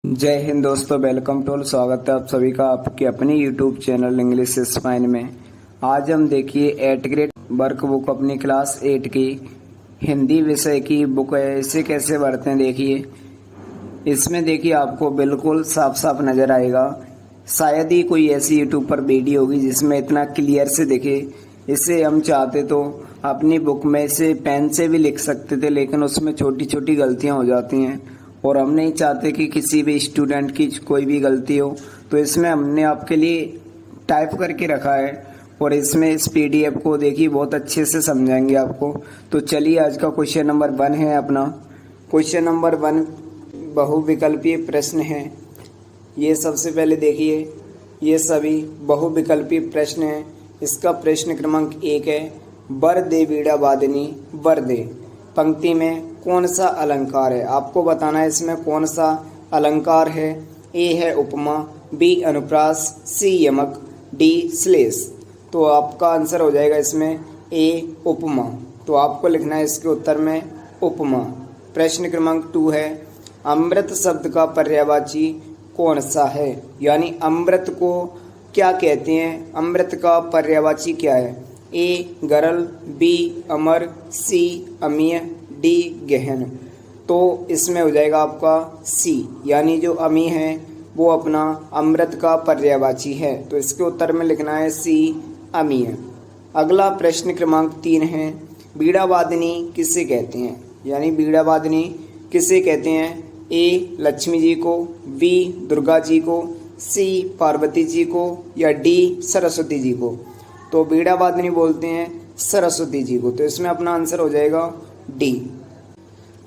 जय हिंद दोस्तों, welcome to all. स्वागत है आप सभी का आपके अपने यूट्यूब चैनल इंग्लिश स्पाइन में। आज हम देखिए 8th ग्रेड वर्क बुक अपनी क्लास 8 की हिंदी विषय की बुक है, इसे कैसे भरते हैं देखिए। इसमें देखिए आपको बिल्कुल साफ साफ नज़र आएगा। शायद ही कोई ऐसी यूट्यूब पर वीडियो होगी जिसमें इतना क्लियर से दिखे। इसे हम चाहते तो अपनी बुक में से पेन से भी लिख सकते थे, लेकिन उसमें छोटी छोटी गलतियां हो जाती हैं और हम नहीं चाहते कि किसी भी स्टूडेंट की कोई भी गलती हो। तो इसमें हमने आपके लिए टाइप करके रखा है और इसमें इस पीडीएफ को देखिए बहुत अच्छे से समझाएंगे आपको। तो चलिए, आज का क्वेश्चन नंबर 1 है अपना। क्वेश्चन नंबर 1 बहुविकल्पीय प्रश्न है। ये सबसे पहले देखिए, ये सभी बहुविकल्पीय प्रश्न हैं। इसका प्रश्न क्रमांक 1 है, वर दे बीड़ा वादिनी वर दे। पंक्ति में कौन सा अलंकार है, आपको बताना है इसमें कौन सा अलंकार है। ए है उपमा, बी अनुप्रास, सी यमक, डी श्लेष। तो आपका आंसर हो जाएगा इसमें ए उपमा। तो आपको लिखना है इसके उत्तर में उपमा। प्रश्न क्रमांक 2 है, अमृत शब्द का पर्यायवाची कौन सा है, यानी अमृत को क्या कहते हैं, अमृत का पर्यायवाची क्या है। ए गरल, बी अमर, सी अमीय, डी गहन। तो इसमें हो जाएगा आपका सी, यानी जो अमी है वो अपना अमृत का पर्यायवाची है। तो इसके उत्तर में लिखना है सी अमीय। अगला प्रश्न क्रमांक 3 है, बीड़ावादिनी किसे कहते हैं, यानी बीड़ावादिनी किसे कहते हैं। ए लक्ष्मी जी को, बी दुर्गा जी को, सी पार्वती जी को, या डी सरस्वती जी को। तो बीड़ावादिनी बोलते हैं सरस्वती जी को। तो इसमें अपना आंसर हो जाएगा डी।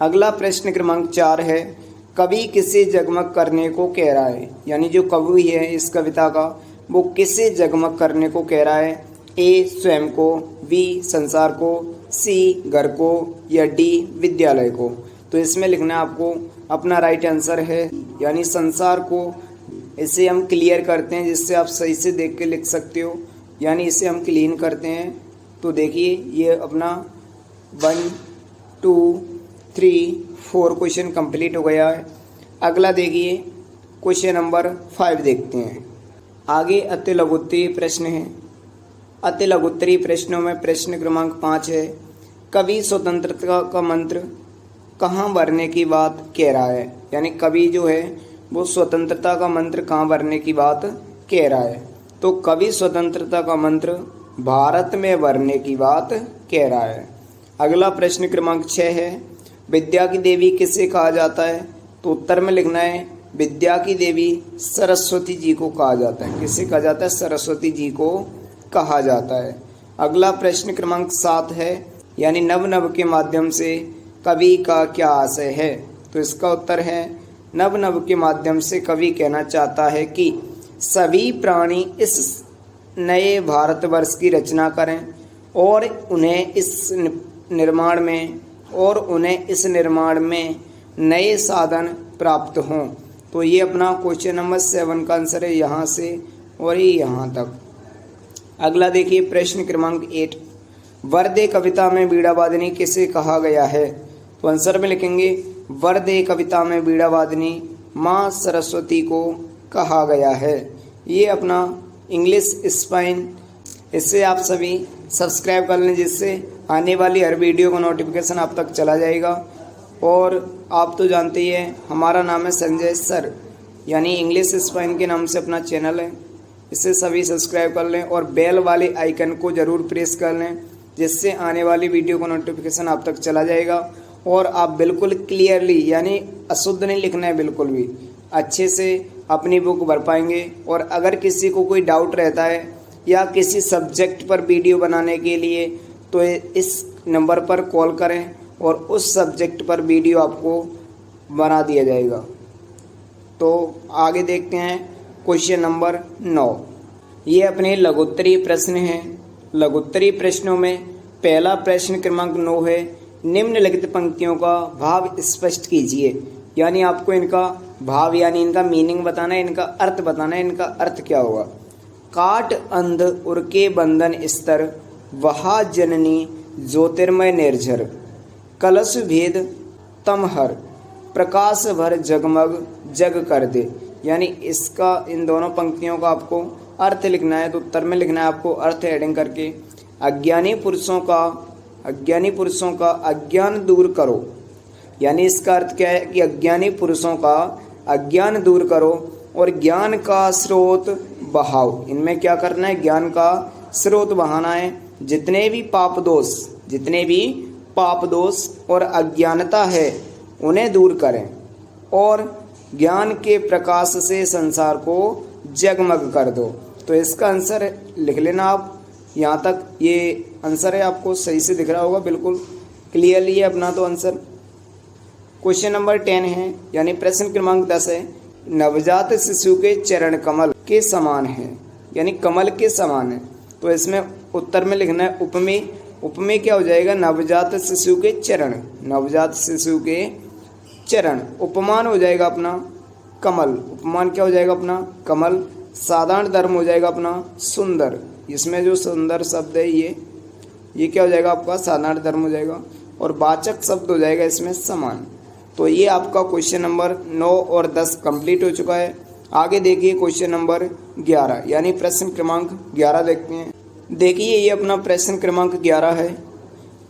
अगला प्रश्न क्रमांक 4 है, कवि किसे जगमग करने को कह रहा है, यानी जो कवि है इस कविता का वो किसे जगमग करने को कह रहा है। ए स्वयं को, बी संसार को, सी घर को, या डी विद्यालय को। तो इसमें लिखना है आपको अपना राइट आंसर है, यानी संसार को। इसे हम क्लियर करते हैं जिससे आप सही से देख के लिख सकते हो, यानी इसे हम क्लीन करते हैं। तो देखिए ये अपना 1 2 3 4 क्वेश्चन कंप्लीट हो गया है। अगला देखिए क्वेश्चन नंबर 5 देखते हैं। आगे अति लघुत्तरीय प्रश्न है। अति लघुत्तरीय प्रश्नों में प्रश्न क्रमांक 5 है, कवि स्वतंत्रता का मंत्र कहाँ भरने की बात कह रहा है, यानी कवि जो है वो स्वतंत्रता का मंत्र कहाँ भरने की बात कह रहा है। तो कवि स्वतंत्रता का मंत्र भारत में भरने की बात कह रहा है। अगला प्रश्न क्रमांक 6 है, विद्या की देवी किसे कहा जाता है। तो उत्तर में लिखना है विद्या की देवी सरस्वती जी को कहा जाता है। किसे कहा जाता है, सरस्वती जी को कहा जाता है। अगला प्रश्न क्रमांक 7 है, यानी नव नव के माध्यम से कवि का क्या आशय है। तो इसका उत्तर है नव नव के माध्यम से कवि कहना चाहता है कि सभी प्राणी इस नए भारतवर्ष की रचना करें और उन्हें इस निर्माण में नए साधन प्राप्त हों। तो ये अपना क्वेश्चन नंबर 7 का आंसर है यहाँ से और ये यहाँ तक। अगला देखिए प्रश्न क्रमांक 8, वरदे कविता में बीड़ावादिनी किसे कहा गया है। तो आंसर में लिखेंगे वरदे कविता में बीड़ावादिनी माँ सरस्वती को कहा गया है। ये अपना इंग्लिश स्पाइन, इससे आप सभी सब्सक्राइब कर लें जिससे आने वाली हर वीडियो का नोटिफिकेशन आप तक चला जाएगा। और आप तो जानते ही हैं हमारा नाम है संजय सर, यानी इंग्लिश स्पाइन के नाम से अपना चैनल है। इससे सभी सब्सक्राइब कर लें और बेल वाले आइकन को ज़रूर प्रेस कर लें जिससे आने वाली वीडियो का नोटिफिकेशन आप तक चला जाएगा। और आप बिल्कुल क्लियरली, यानी अशुद्ध नहीं लिखना है, बिल्कुल भी अच्छे से अपनी बुक भर पाएंगे। और अगर किसी को कोई डाउट रहता है या किसी सब्जेक्ट पर वीडियो बनाने के लिए तो इस नंबर पर कॉल करें और उस सब्जेक्ट पर वीडियो आपको बना दिया जाएगा। तो आगे देखते हैं क्वेश्चन नंबर 9। ये अपने लघुत्तरीय प्रश्न हैं। लघुत्तरीय प्रश्नों में पहला प्रश्न क्रमांक 9 है, निम्नलिखित पंक्तियों का भाव स्पष्ट कीजिए। यानी आपको इनका भाव यानी इनका मीनिंग बताना है, इनका अर्थ बताना है। इनका अर्थ क्या होगा। काट अंध उरके बंधन स्तर, वहा जननी ज्योतिर्मय निर्झर, कलश भेद तमहर, प्रकाश भर जगमग जग कर दे। यानी इसका इन दोनों पंक्तियों का आपको अर्थ लिखना है, तो उत्तर में लिखना है आपको अर्थ हेडिंग करके, अज्ञानी पुरुषों का अज्ञान दूर करो। यानी इसका अर्थ क्या है कि अज्ञानी पुरुषों का अज्ञान दूर करो और ज्ञान का स्रोत बहाओ। इनमें क्या करना है, ज्ञान का स्रोत बहाना है। जितने भी पाप दोष और अज्ञानता है उन्हें दूर करें और ज्ञान के प्रकाश से संसार को जगमग कर दो। तो इसका आंसर लिख लेना आप। यहाँ तक ये आंसर है, आपको सही से दिख रहा होगा, बिल्कुल क्लियरली है अपना तो आंसर। क्वेश्चन नंबर 10 है, यानी प्रश्न क्रमांक 10 है, नवजात शिशु के चरण कमल के समान है। यानी कमल के समान है, तो इसमें उत्तर में लिखना है उपमेय। उपमेय क्या हो जाएगा, नवजात शिशु के चरण, नवजात शिशु के चरण। उपमान हो जाएगा अपना कमल, उपमान क्या हो जाएगा अपना कमल। साधारण धर्म हो जाएगा अपना सुंदर। इसमें जो सुंदर शब्द है ये क्या हो जाएगा आपका साधारण धर्म हो जाएगा, और वाचक शब्द हो जाएगा इसमें समान। तो ये आपका क्वेश्चन नंबर 9 और 10 कंप्लीट हो चुका है। आगे देखिए क्वेश्चन नंबर 11, यानी प्रश्न क्रमांक 11 देखते हैं। देखिए ये अपना प्रश्न क्रमांक 11 है।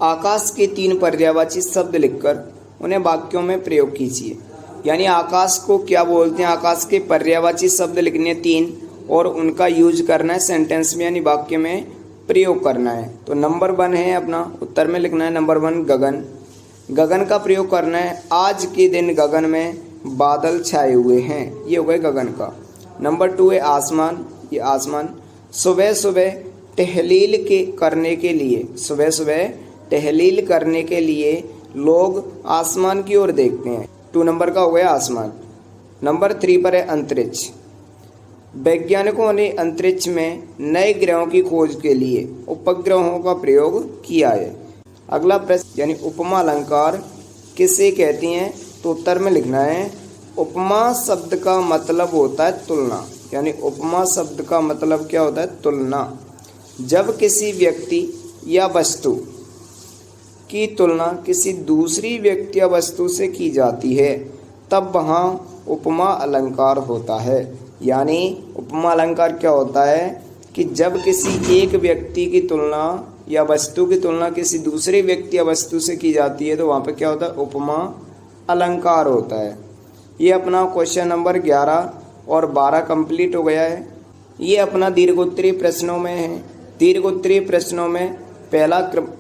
आकाश के 3 पर्यायवाची शब्द लिखकर उन्हें वाक्यों में प्रयोग कीजिए। यानी आकाश को क्या बोलते हैं, आकाश के पर्यायवाची शब्द लिखने 3 और उनका यूज करना है सेंटेंस में, यानी वाक्य में प्रयोग करना है। तो नंबर 1 है अपना, उत्तर में लिखना है नंबर 1 गगन। गगन का प्रयोग करना है, आज के दिन गगन में बादल छाए हुए हैं, ये हो गए गगन का। नंबर 2 है आसमान, ये आसमान। सुबह सुबह टहलील करने के लिए लोग आसमान की ओर देखते हैं, 2 नंबर का हो गया आसमान। नंबर 3 पर है अंतरिक्ष। वैज्ञानिकों ने अंतरिक्ष में नए ग्रहों की खोज के लिए उपग्रहों का प्रयोग किया है। अगला प्रश्न, यानी उपमा अलंकार किसे कहती हैं, तो उत्तर में लिखना है उपमा शब्द का मतलब होता है तुलना। यानी उपमा शब्द का मतलब क्या होता है, तुलना। जब किसी व्यक्ति या वस्तु की तुलना किसी दूसरी व्यक्ति या वस्तु से की जाती है तब वहाँ उपमा अलंकार होता है। यानी उपमा अलंकार क्या होता है कि जब किसी एक व्यक्ति की तुलना या वस्तु की तुलना किसी दूसरे व्यक्ति या वस्तु से की जाती है तो वहाँ पे क्या होता है, उपमा अलंकार होता है। ये अपना क्वेश्चन नंबर 11 और 12 कंप्लीट हो गया है। ये अपना दीर्घोत्तरीय प्रश्नों में है। दीर्घोत्तरीय प्रश्नों में पहला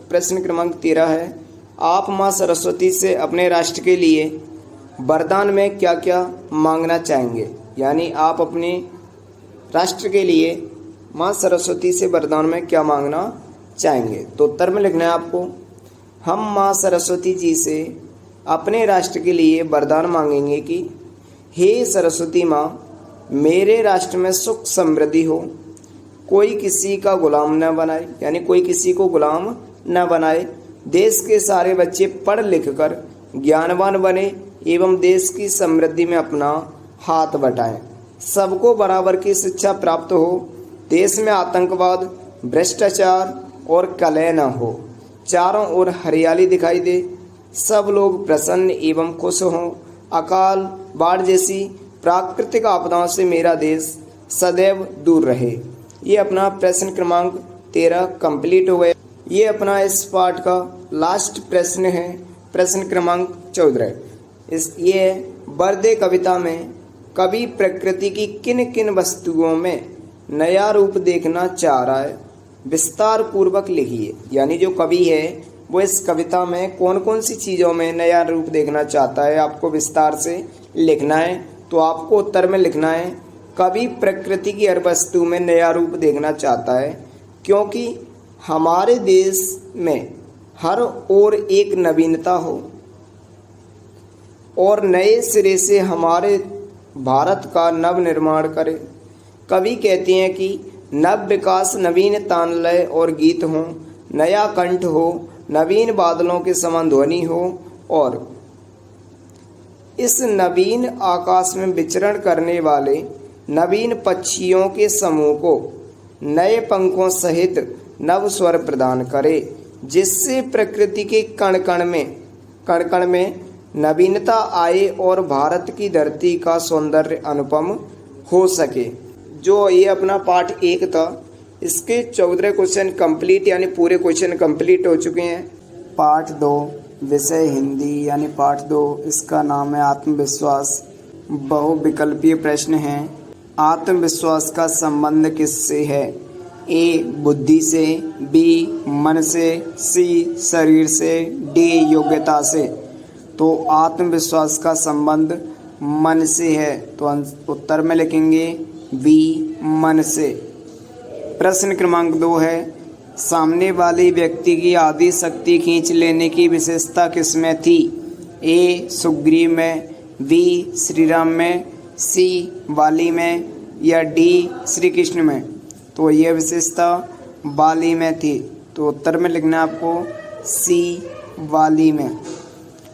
प्रश्न क्रमांक 13 है, आप माँ सरस्वती से अपने राष्ट्र के लिए वरदान में क्या क्या मांगना चाहेंगे। यानी आप अपने राष्ट्र के लिए माँ सरस्वती से वरदान में क्या मांगना चाहेंगे। तो उत्तर में लिखना है आपको, हम माँ सरस्वती जी से अपने राष्ट्र के लिए वरदान मांगेंगे कि हे सरस्वती माँ, मेरे राष्ट्र में सुख समृद्धि हो, कोई किसी का गुलाम न बनाए, यानी कोई किसी को गुलाम न बनाए, देश के सारे बच्चे पढ़ लिख कर ज्ञानवान बने एवं देश की समृद्धि में अपना हाथ बटाएं, सबको बराबर की शिक्षा प्राप्त हो, देश में आतंकवाद, भ्रष्टाचार और कलह न हो, चारों ओर हरियाली दिखाई दे, सब लोग प्रसन्न एवं खुश हों, अकाल बाढ़ जैसी प्राकृतिक आपदाओं से मेरा देश सदैव दूर रहे। ये अपना प्रश्न क्रमांक 13 कंप्लीट हो गया। ये अपना इस पार्ट का लास्ट प्रश्न है, प्रश्न क्रमांक 14। ये बर्दे कविता में कवि प्रकृति की किन किन वस्तुओं में नया रूप देखना चाह रहा है, विस्तार पूर्वक लिखिए। यानी जो कवि है वो इस कविता में कौन कौन सी चीज़ों में नया रूप देखना चाहता है, आपको विस्तार से लिखना है। तो आपको उत्तर में लिखना है, कवि प्रकृति की हर वस्तु में नया रूप देखना चाहता है, क्योंकि हमारे देश में हर ओर एक नवीनता हो और नए सिरे से हमारे भारत का नव निर्माण करे। कवि कहते हैं कि नव विकास, नवीन तान लय और गीत हो, नया कंठ हो, नवीन बादलों के समान ध्वनि हो और इस नवीन आकाश में विचरण करने वाले नवीन पक्षियों के समूह को नए पंखों सहित नव स्वर प्रदान करे, जिससे प्रकृति के कण कण में नवीनता आए और भारत की धरती का सौंदर्य अनुपम हो सके। जो ये अपना पार्ट 1 था, इसके 14 क्वेश्चन कंप्लीट यानी पूरे क्वेश्चन कंप्लीट हो चुके हैं। पार्ट 2 विषय हिंदी यानी पार्ट 2, इसका नाम है आत्मविश्वास। बहुविकल्पीय प्रश्न हैं। आत्मविश्वास का संबंध किससे है? ए बुद्धि से, बी मन से, सी शरीर से, डी योग्यता से। तो आत्मविश्वास का संबंध मन से है, तो उत्तर में लिखेंगे बी मन से। प्रश्न क्रमांक 2 है, सामने वाले व्यक्ति की आदि शक्ति खींच लेने की विशेषता किसमें थी? ए सुग्रीव में, बी श्री राम में, सी बाली में या डी श्री कृष्ण में। तो यह विशेषता बाली में थी, तो उत्तर में लिखना है आपको सी बाली में।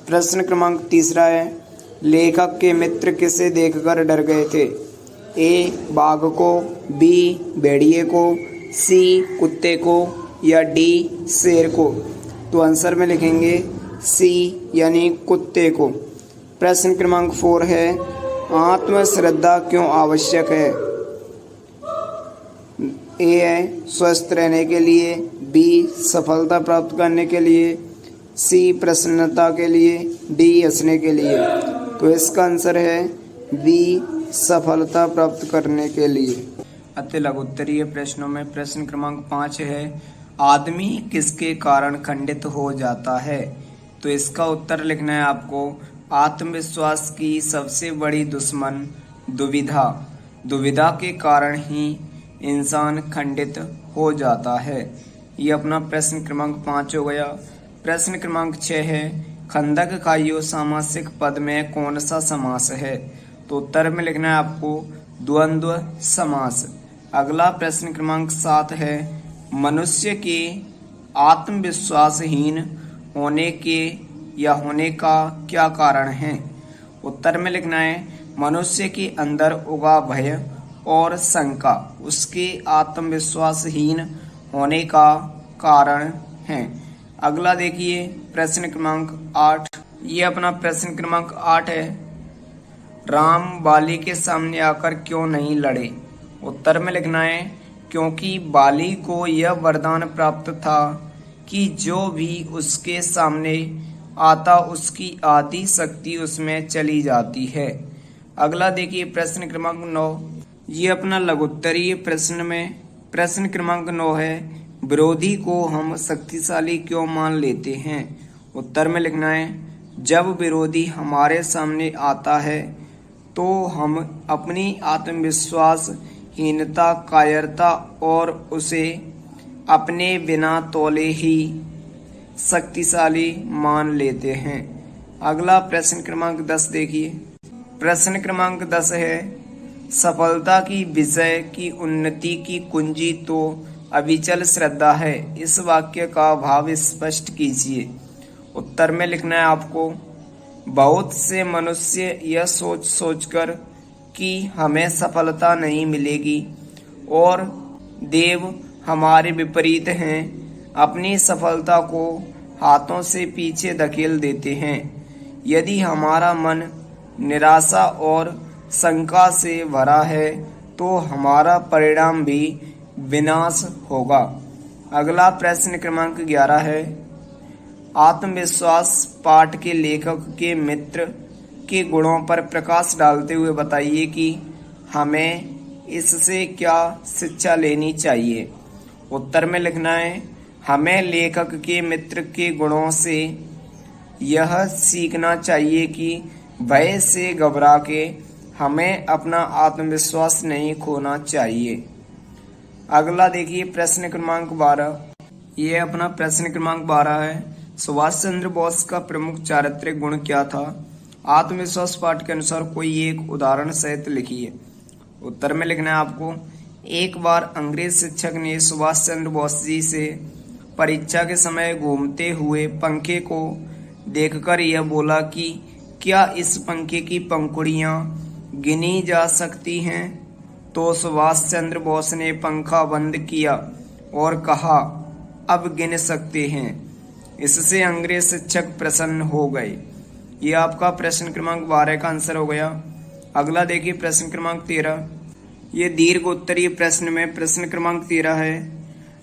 प्रश्न क्रमांक 3 है, लेखक के मित्र किसे देखकर डर गए थे? ए बाघ को, बी भेड़िए को, सी कुत्ते को या डी शेर को। तो आंसर में लिखेंगे सी यानी कुत्ते को। प्रश्न क्रमांक 4 है, आत्मश्रद्धा क्यों आवश्यक है? ए है स्वस्थ रहने के लिए, बी सफलता प्राप्त करने के लिए, सी प्रसन्नता के लिए, डी हंसने के लिए। तो इसका आंसर है बी सफलता प्राप्त करने के लिए। अति लघुत्तरीय प्रश्नों में प्रश्न क्रमांक 5 है, आदमी किसके कारण खंडित हो जाता है? तो इसका उत्तर लिखना है आपको आत्मविश्वास की सबसे बड़ी दुश्मन दुविधा। दुविधा के कारण ही इंसान खंडित हो जाता है। ये अपना प्रश्न क्रमांक 5 हो गया। प्रश्न क्रमांक 6 है, खंदक खाइयो सामासिक पद में कौन सा समास है? तो उत्तर में लिखना है आपको द्वंद्व समास। अगला प्रश्न क्रमांक 7 है, मनुष्य के आत्मविश्वासहीन होने के या होने का क्या कारण है? उत्तर में लिखना है मनुष्य के अंदर उगा भय और शंका उसके आत्मविश्वासहीन होने का कारण है। अगला देखिए प्रश्न क्रमांक 8। ये अपना प्रश्न क्रमांक 8 है, राम बाली के सामने आकर क्यों नहीं लड़े? उत्तर में लिखना है क्योंकि बाली को यह वरदान प्राप्त था कि जो भी उसके सामने आता उसकी आदि शक्ति उसमें चली जाती है। अगला देखिए प्रश्न क्रमांक 9। ये अपना लघुत्तरीय प्रश्न में प्रश्न क्रमांक 9 है, विरोधी को हम शक्तिशाली क्यों मान लेते हैं? उत्तर में लिखना है जब विरोधी हमारे सामने आता है तो हम अपनी आत्मविश्वासहीनता, कायरता और उसे अपने बिना तोले ही शक्तिशाली मान लेते हैं। अगला प्रश्न क्रमांक 10 देखिए। प्रश्न क्रमांक 10 है, सफलता की विषय की उन्नति की कुंजी तो अविचल श्रद्धा है। इस वाक्य का भाव स्पष्ट कीजिए। उत्तर में लिखना है आपको बहुत से मनुष्य यह सोच सोचकर कि हमें सफलता नहीं मिलेगी और देव हमारे विपरीत हैं, अपनी सफलता को हाथों से पीछे धकेल देते हैं। यदि हमारा मन निराशा और शंका से भरा है तो हमारा परिणाम भी विनाश होगा। अगला प्रश्न क्रमांक 11 है, आत्मविश्वास पाठ के लेखक के मित्र के गुणों पर प्रकाश डालते हुए बताइए कि हमें इससे क्या शिक्षा लेनी चाहिए। उत्तर में लिखना है हमें लेखक के मित्र के गुणों से यह सीखना चाहिए कि भय से घबरा के हमें अपना आत्मविश्वास नहीं खोना चाहिए। अगला देखिए प्रश्न क्रमांक 12। ये अपना प्रश्न क्रमांक 12 है, सुभाष चंद्र बोस का प्रमुख चारित्रिक गुण क्या था? आत्मविश्वास पाठ के अनुसार कोई एक उदाहरण सहित लिखिए। उत्तर में लिखना है आपको एक बार अंग्रेज शिक्षक ने सुभाष चंद्र बोस जी से परीक्षा के समय घूमते हुए पंखे को देखकर यह बोला कि क्या इस पंखे की पंखुड़ियां गिनी जा सकती हैं? तो सुभाष चंद्र बोस ने पंखा बंद किया और कहा अब गिन सकते हैं। इससे अंग्रेज शिक्षक प्रसन्न हो गए। ये आपका प्रश्न क्रमांक 12 का आंसर हो गया। अगला देखिए प्रश्न क्रमांक 13। ये दीर्घ उत्तरीय प्रश्न में प्रश्न क्रमांक 13 है।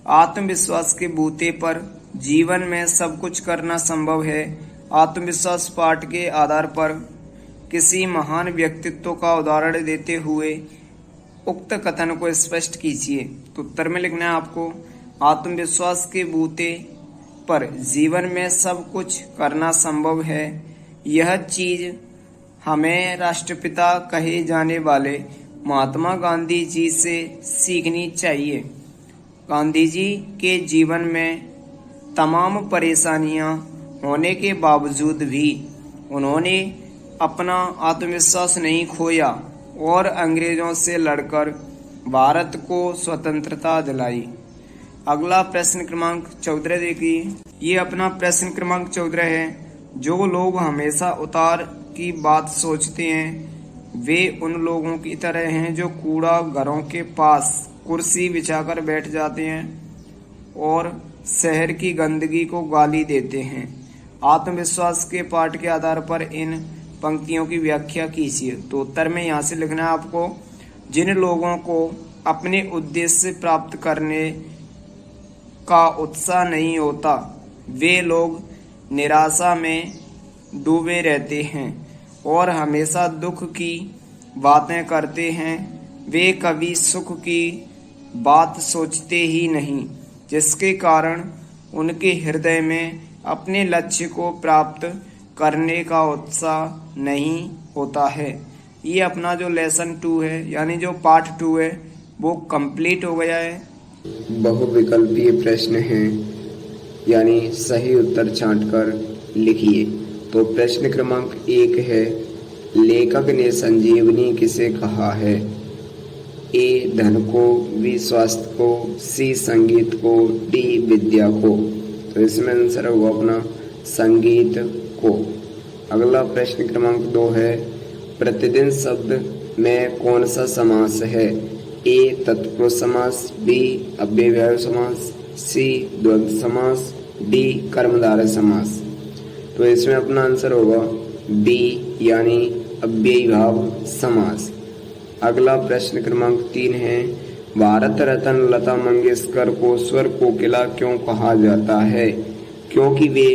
आत्मविश्वास के बूते पर जीवन में सब कुछ करना संभव है। आत्मविश्वास पाठ के आधार पर किसी महान व्यक्तित्व का उदाहरण देते हुए उक्त कथन को स्पष्ट कीजिए। तो उत्तर में लिखना है आपको, आत्मविश्वास के बूते पर जीवन में सब कुछ करना संभव है। यह चीज हमें राष्ट्रपिता कहे जाने वाले महात्मा गांधी जी से सीखनी चाहिए। गांधी जी के जीवन में तमाम परेशानियां होने के बावजूद भी उन्होंने अपना आत्मविश्वास नहीं खोया और अंग्रेजों से लड़कर भारत को स्वतंत्रता दिलाई। अगला प्रश्न क्रमांक 14 देखिए। ये अपना प्रश्न क्रमांक 14 है। जो लोग हमेशा उतार की बात सोचते हैं वे उन लोगों की तरह हैं जो कूड़ा घरों के पास कुर्सी बिछाकर बैठ जाते हैं और शहर की गंदगी को गाली देते हैं। आत्मविश्वास के पाठ के आधार पर इन पंक्तियों की व्याख्या कीजिए। तो उत्तर में यहाँ से लिखना है आपको, जिन लोगों को अपने उद्देश्य प्राप्त करने का उत्साह नहीं होता वे लोग निराशा में डूबे रहते हैं और हमेशा दुख की बातें करते हैं। वे कभी सुख की बात सोचते ही नहीं, जिसके कारण उनके हृदय में अपने लक्ष्य को प्राप्त करने का उत्साह नहीं होता है। ये अपना जो लेसन 2 है यानी जो पार्ट 2 है वो कंप्लीट हो गया है। बहुविकल्पीय प्रश्न हैं यानी सही उत्तर छांटकर लिखिए। तो प्रश्न क्रमांक 1 है, लेखक ने संजीवनी किसे कहा है? ए धन को, बी स्वास्थ्य को, सी संगीत को, डी विद्या को। तो इसमें आंसर होगा अपना संगीत को। अगला प्रश्न क्रमांक 2 है, प्रतिदिन शब्द में कौन सा समास है? ए तत्पुरुष समास, बी अव्ययभाव समास, सी द्वंद्व समास, डी कर्मधारय समास। तो इसमें अपना आंसर होगा बी यानी अव्ययीभाव समास। अगला प्रश्न क्रमांक 3 है, भारत रत्न लता मंगेशकर को स्वर कोकिला क्यों कहा जाता है? क्योंकि वे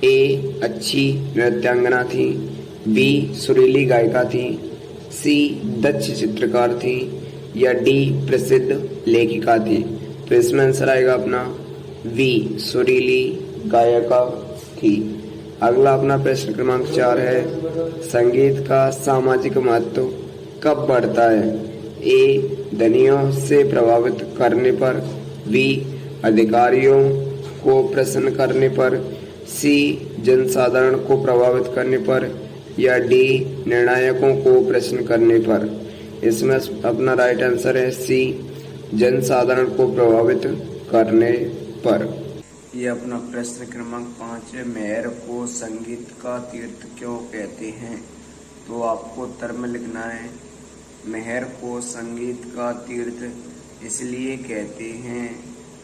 ए अच्छी नृत्यांगना थी, बी सुरीली गायिका थी, सी दक्ष चित्रकार थी या डी प्रसिद्ध लेखिका थी। तो इसमें आंसर आएगा अपना वी सुरीली गायिका थी। अगला अपना प्रश्न क्रमांक 4 है, संगीत का सामाजिक महत्व कब बढ़ता है? ए धनियों से प्रभावित करने पर, बी अधिकारियों को प्रसन्न करने पर, सी जनसाधारण को प्रभावित करने पर या डी निर्णायकों को प्रश्न करने पर। इसमें अपना राइट आंसर है सी जनसाधारण को प्रभावित करने पर। ये अपना प्रश्न क्रमांक 5 है, मेहर को संगीत का तीर्थ क्यों कहते हैं? तो आपको उत्तर में लिखना है, मेहर को संगीत का तीर्थ इसलिए कहते हैं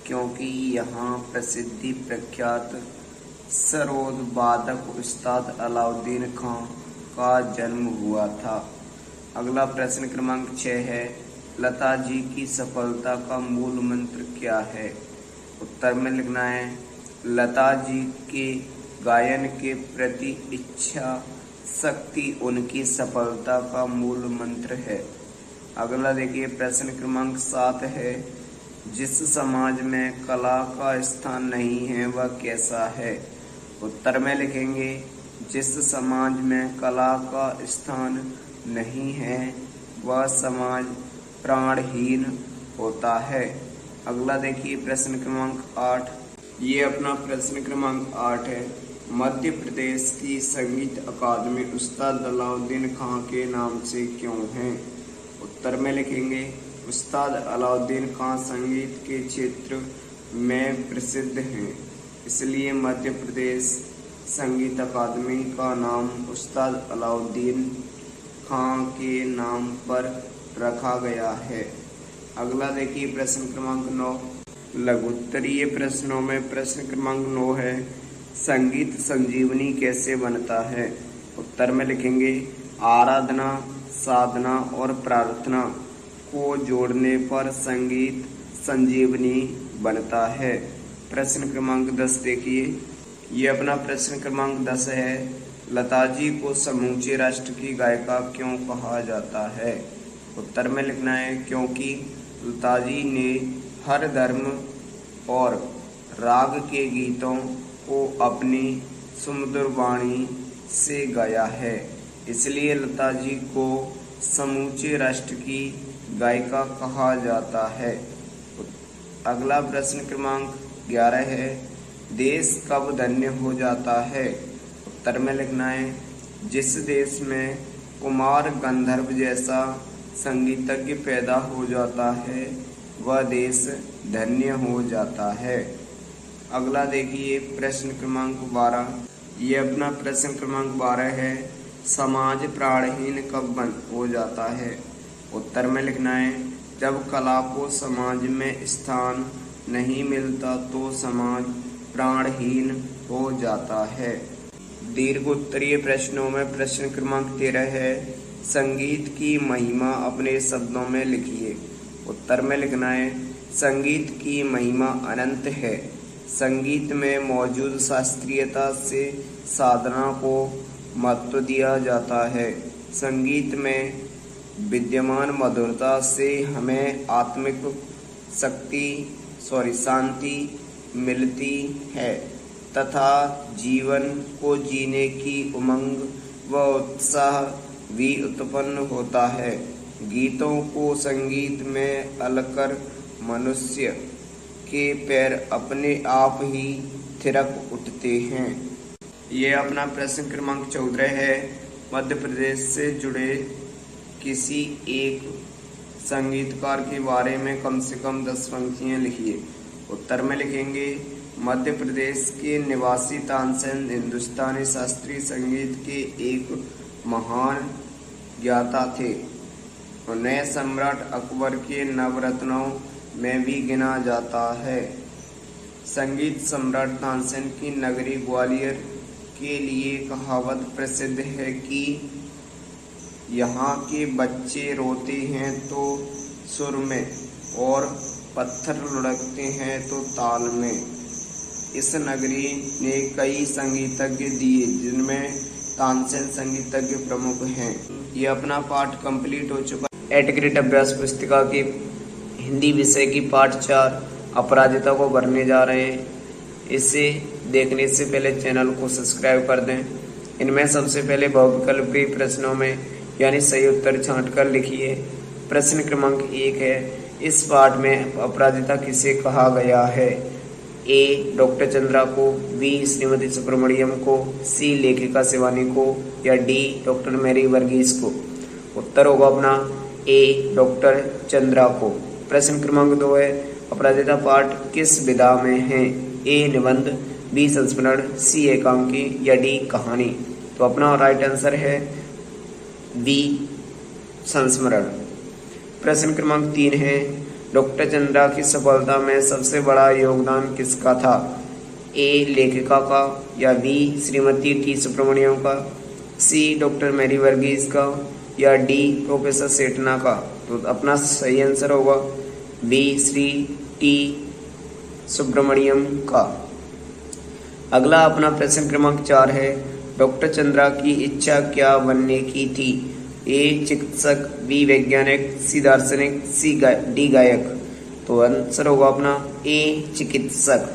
क्योंकि यहाँ प्रसिद्धि प्रख्यात सरोद वादक उस्ताद अलाउद्दीन खां का जन्म हुआ था। अगला प्रश्न क्रमांक 6 है, लता जी की सफलता का मूल मंत्र क्या है? उत्तर में लिखना है, लता जी के गायन के प्रति इच्छा शक्ति उनकी सफलता का मूल मंत्र है। अगला देखिए प्रश्न क्रमांक 7 है, जिस समाज में कला का स्थान नहीं है वह कैसा है? उत्तर में लिखेंगे, जिस समाज में कला का स्थान नहीं है वह समाज प्राणहीन होता है। अगला देखिए प्रश्न क्रमांक 8। ये अपना प्रश्न क्रमांक 8 है, मध्य प्रदेश की संगीत अकादमी उस्ताद अलाउद्दीन खां के नाम से क्यों है? उत्तर में लिखेंगे, उस्ताद अलाउद्दीन खां संगीत के क्षेत्र में प्रसिद्ध हैं, इसलिए मध्य प्रदेश संगीत अकादमी का नाम उस्ताद अलाउद्दीन खां के नाम पर रखा गया है। अगला देखिए प्रश्न क्रमांक 9। लघुत्तरीय प्रश्नों में प्रश्न क्रमांक 9 है, संगीत संजीवनी कैसे बनता है? उत्तर में लिखेंगे आराधना, साधना और प्रार्थना को जोड़ने पर संगीत संजीवनी बनता है। प्रश्न क्रमांक 10 देखिए, ये अपना प्रश्न क्रमांक 10 है। लता जी को समूचे राष्ट्र की गायिका क्यों कहा जाता है? उत्तर में लिखना है क्योंकि लता जी ने हर धर्म और राग के गीतों को अपनी सुमधुर वाणी से गाया है, इसलिए लता जी को समूचे राष्ट्र की गायिका कहा जाता है। अगला प्रश्न क्रमांक 11 है। देश कब धन्य हो जाता है? उत्तर में लिखना है जिस देश में कुमार गंधर्व जैसा संगीतज्ञ पैदा हो जाता है वह देश धन्य हो जाता है। अगला देखिए प्रश्न क्रमांक 12, ये अपना प्रश्न क्रमांक 12 है। समाज प्राणहीन कब बंद हो जाता है? उत्तर में लिखना है जब कला को समाज में स्थान नहीं मिलता तो समाज प्राणहीन हो जाता है। दीर्घ उत्तरीय प्रश्नों में प्रश्न क्रमांक 13 है। संगीत की महिमा अपने शब्दों में लिखिए। उत्तर में लिखना है संगीत की महिमा अनंत है। संगीत में मौजूद शास्त्रीयता से साधना को महत्व दिया जाता है। संगीत में विद्यमान मधुरता से हमें आत्मिक शांति मिलती है तथा जीवन को जीने की उमंग व उत्साह भी उत्पन्न होता है। गीतों को संगीत में अलकर मनुष्य के पैर अपने आप ही थिरक उठते हैं। ये अपना प्रश्न क्रमांक 14 है। मध्य प्रदेश से जुड़े किसी एक संगीतकार के बारे में कम से कम 10 पंक्तियां लिखिए। उत्तर में लिखेंगे मध्य प्रदेश के निवासी तानसेन हिंदुस्तानी शास्त्रीय संगीत के एक महान ज्ञाता थे। उन्हें सम्राट अकबर के नवरत्नों में भी गिना जाता है। संगीत सम्राट तानसेन की नगरी ग्वालियर के लिए कहावत प्रसिद्ध है कि यहाँ के बच्चे रोते हैं तो सुर में और पत्थर लुढ़कते हैं तो ताल में। इस नगरी ने कई संगीतज्ञ दिए जिनमें तानसेन संगीतज्ञ प्रमुख हैं। ये अपना पाठ कंप्लीट हो चुका है। एटग्रेड अभ्यास पुस्तिका की हिंदी विषय की पाठ 4 अपराजिता को भरने जा रहे हैं। इसे देखने से पहले चैनल को सब्सक्राइब कर दें। इनमें सबसे पहले बहुविकल्पीय प्रश्नों में यानी सही उत्तर छांट कर लिखिए। प्रश्न क्रमांक 1 है। इस पाठ में अपराजिता किसे कहा गया है? ए. डॉक्टर चंद्रा को, बी. श्रीमती सुब्रमण्यम को, सी. लेखिका शिवानी को या डी. डॉक्टर मैरी वर्गीस को। उत्तर होगा अपना ए. डॉक्टर चंद्रा को। प्रश्न क्रमांक 2 है। अपराजिता पाठ किस विधा में है? ए. निबंध, बी. संस्मरण, सी. एकांकी या डी. कहानी। तो अपना राइट आंसर है बी. संस्मरण। प्रश्न क्रमांक 3 है। डॉक्टर चंद्रा की सफलता में सबसे बड़ा योगदान किसका था? ए. लेखिका का या बी. श्रीमती टी सुब्रमण्यम का, सी. डॉक्टर मैरी वर्गीस का या डी. प्रोफेसर सेठना का। तो अपना सही आंसर होगा बी. श्री टी सुब्रमण्यम का। अगला अपना प्रश्न क्रमांक 4 है। डॉक्टर चंद्रा की इच्छा क्या बनने की थी? ए. चिकित्सक, बी. वैज्ञानिक, सी. दार्शनिक, सी. डी. गायक। तो आंसर होगा अपना ए. चिकित्सक।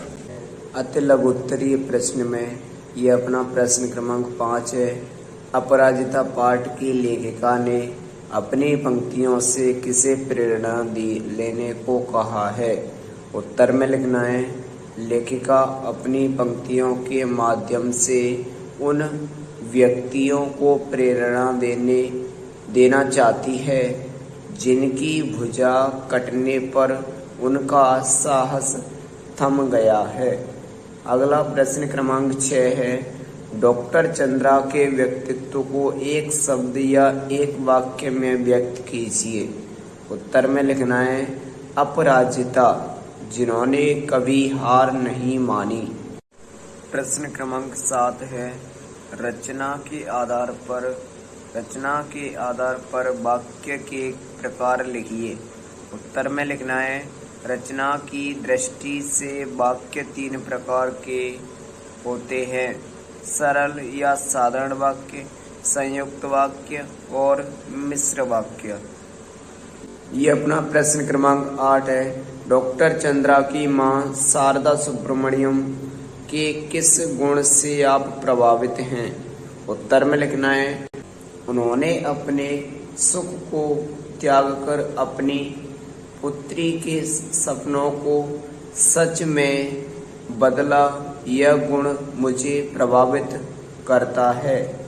अति लघु उत्तरीय प्रश्न में ये अपना प्रश्न क्रमांक 5 है। अपराजिता पाठ की लेखिका ने अपनी पंक्तियों से किसे प्रेरणा लेने को कहा है? उत्तर में लिखना है लेखिका अपनी पंक्तियों के माध्यम से उन व्यक्तियों को प्रेरणा देना चाहती है जिनकी भुजा कटने पर उनका साहस थम गया है। अगला प्रश्न क्रमांक 6 है। डॉक्टर चंद्रा के व्यक्तित्व को एक शब्द या एक वाक्य में व्यक्त कीजिए। उत्तर में लिखना है अपराजिता, जिन्होंने कभी हार नहीं मानी। प्रश्न क्रमांक 7 है। रचना के आधार पर वाक्य के प्रकार लिखिए। उत्तर में लिखना है, रचना की दृष्टि से वाक्य 3 प्रकार के होते हैं, सरल या साधारण वाक्य, संयुक्त वाक्य और मिश्र वाक्य। ये अपना प्रश्न क्रमांक 8 है। डॉक्टर चंद्रा की मां शारदा सुब्रमण्यम के किस गुण से आप प्रभावित हैं? उत्तर में लिखना है, उन्होंने अपने सुख को त्याग कर अपनी पुत्री के सपनों को सच में बदला। यह गुण मुझे प्रभावित करता है।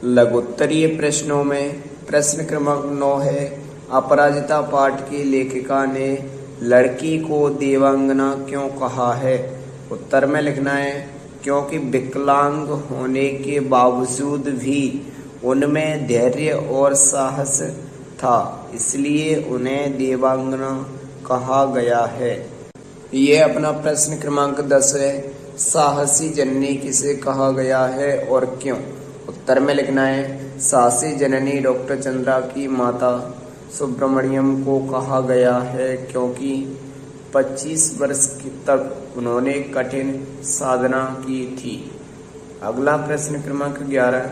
लघुत्तरीय प्रश्नों में प्रश्न क्रमांक 9 है, अपराजिता पाठ की लेखिका ने लड़की को देवांगना क्यों कहा है? उत्तर में लिखना है, क्योंकि विकलांग होने के बावजूद भी उनमें धैर्य और साहस था, इसलिए उन्हें देवांगना कहा गया है। ये अपना प्रश्न क्रमांक 10 है, साहसी जननी किसे कहा गया है और क्यों? उत्तर में लिखना है, साहसी जननी डॉक्टर चंद्रा की माता सुब्रमण्यम को कहा गया है, क्योंकि 25 वर्ष तक उन्होंने कठिन साधना की थी। अगला प्रश्न क्रमांक 11,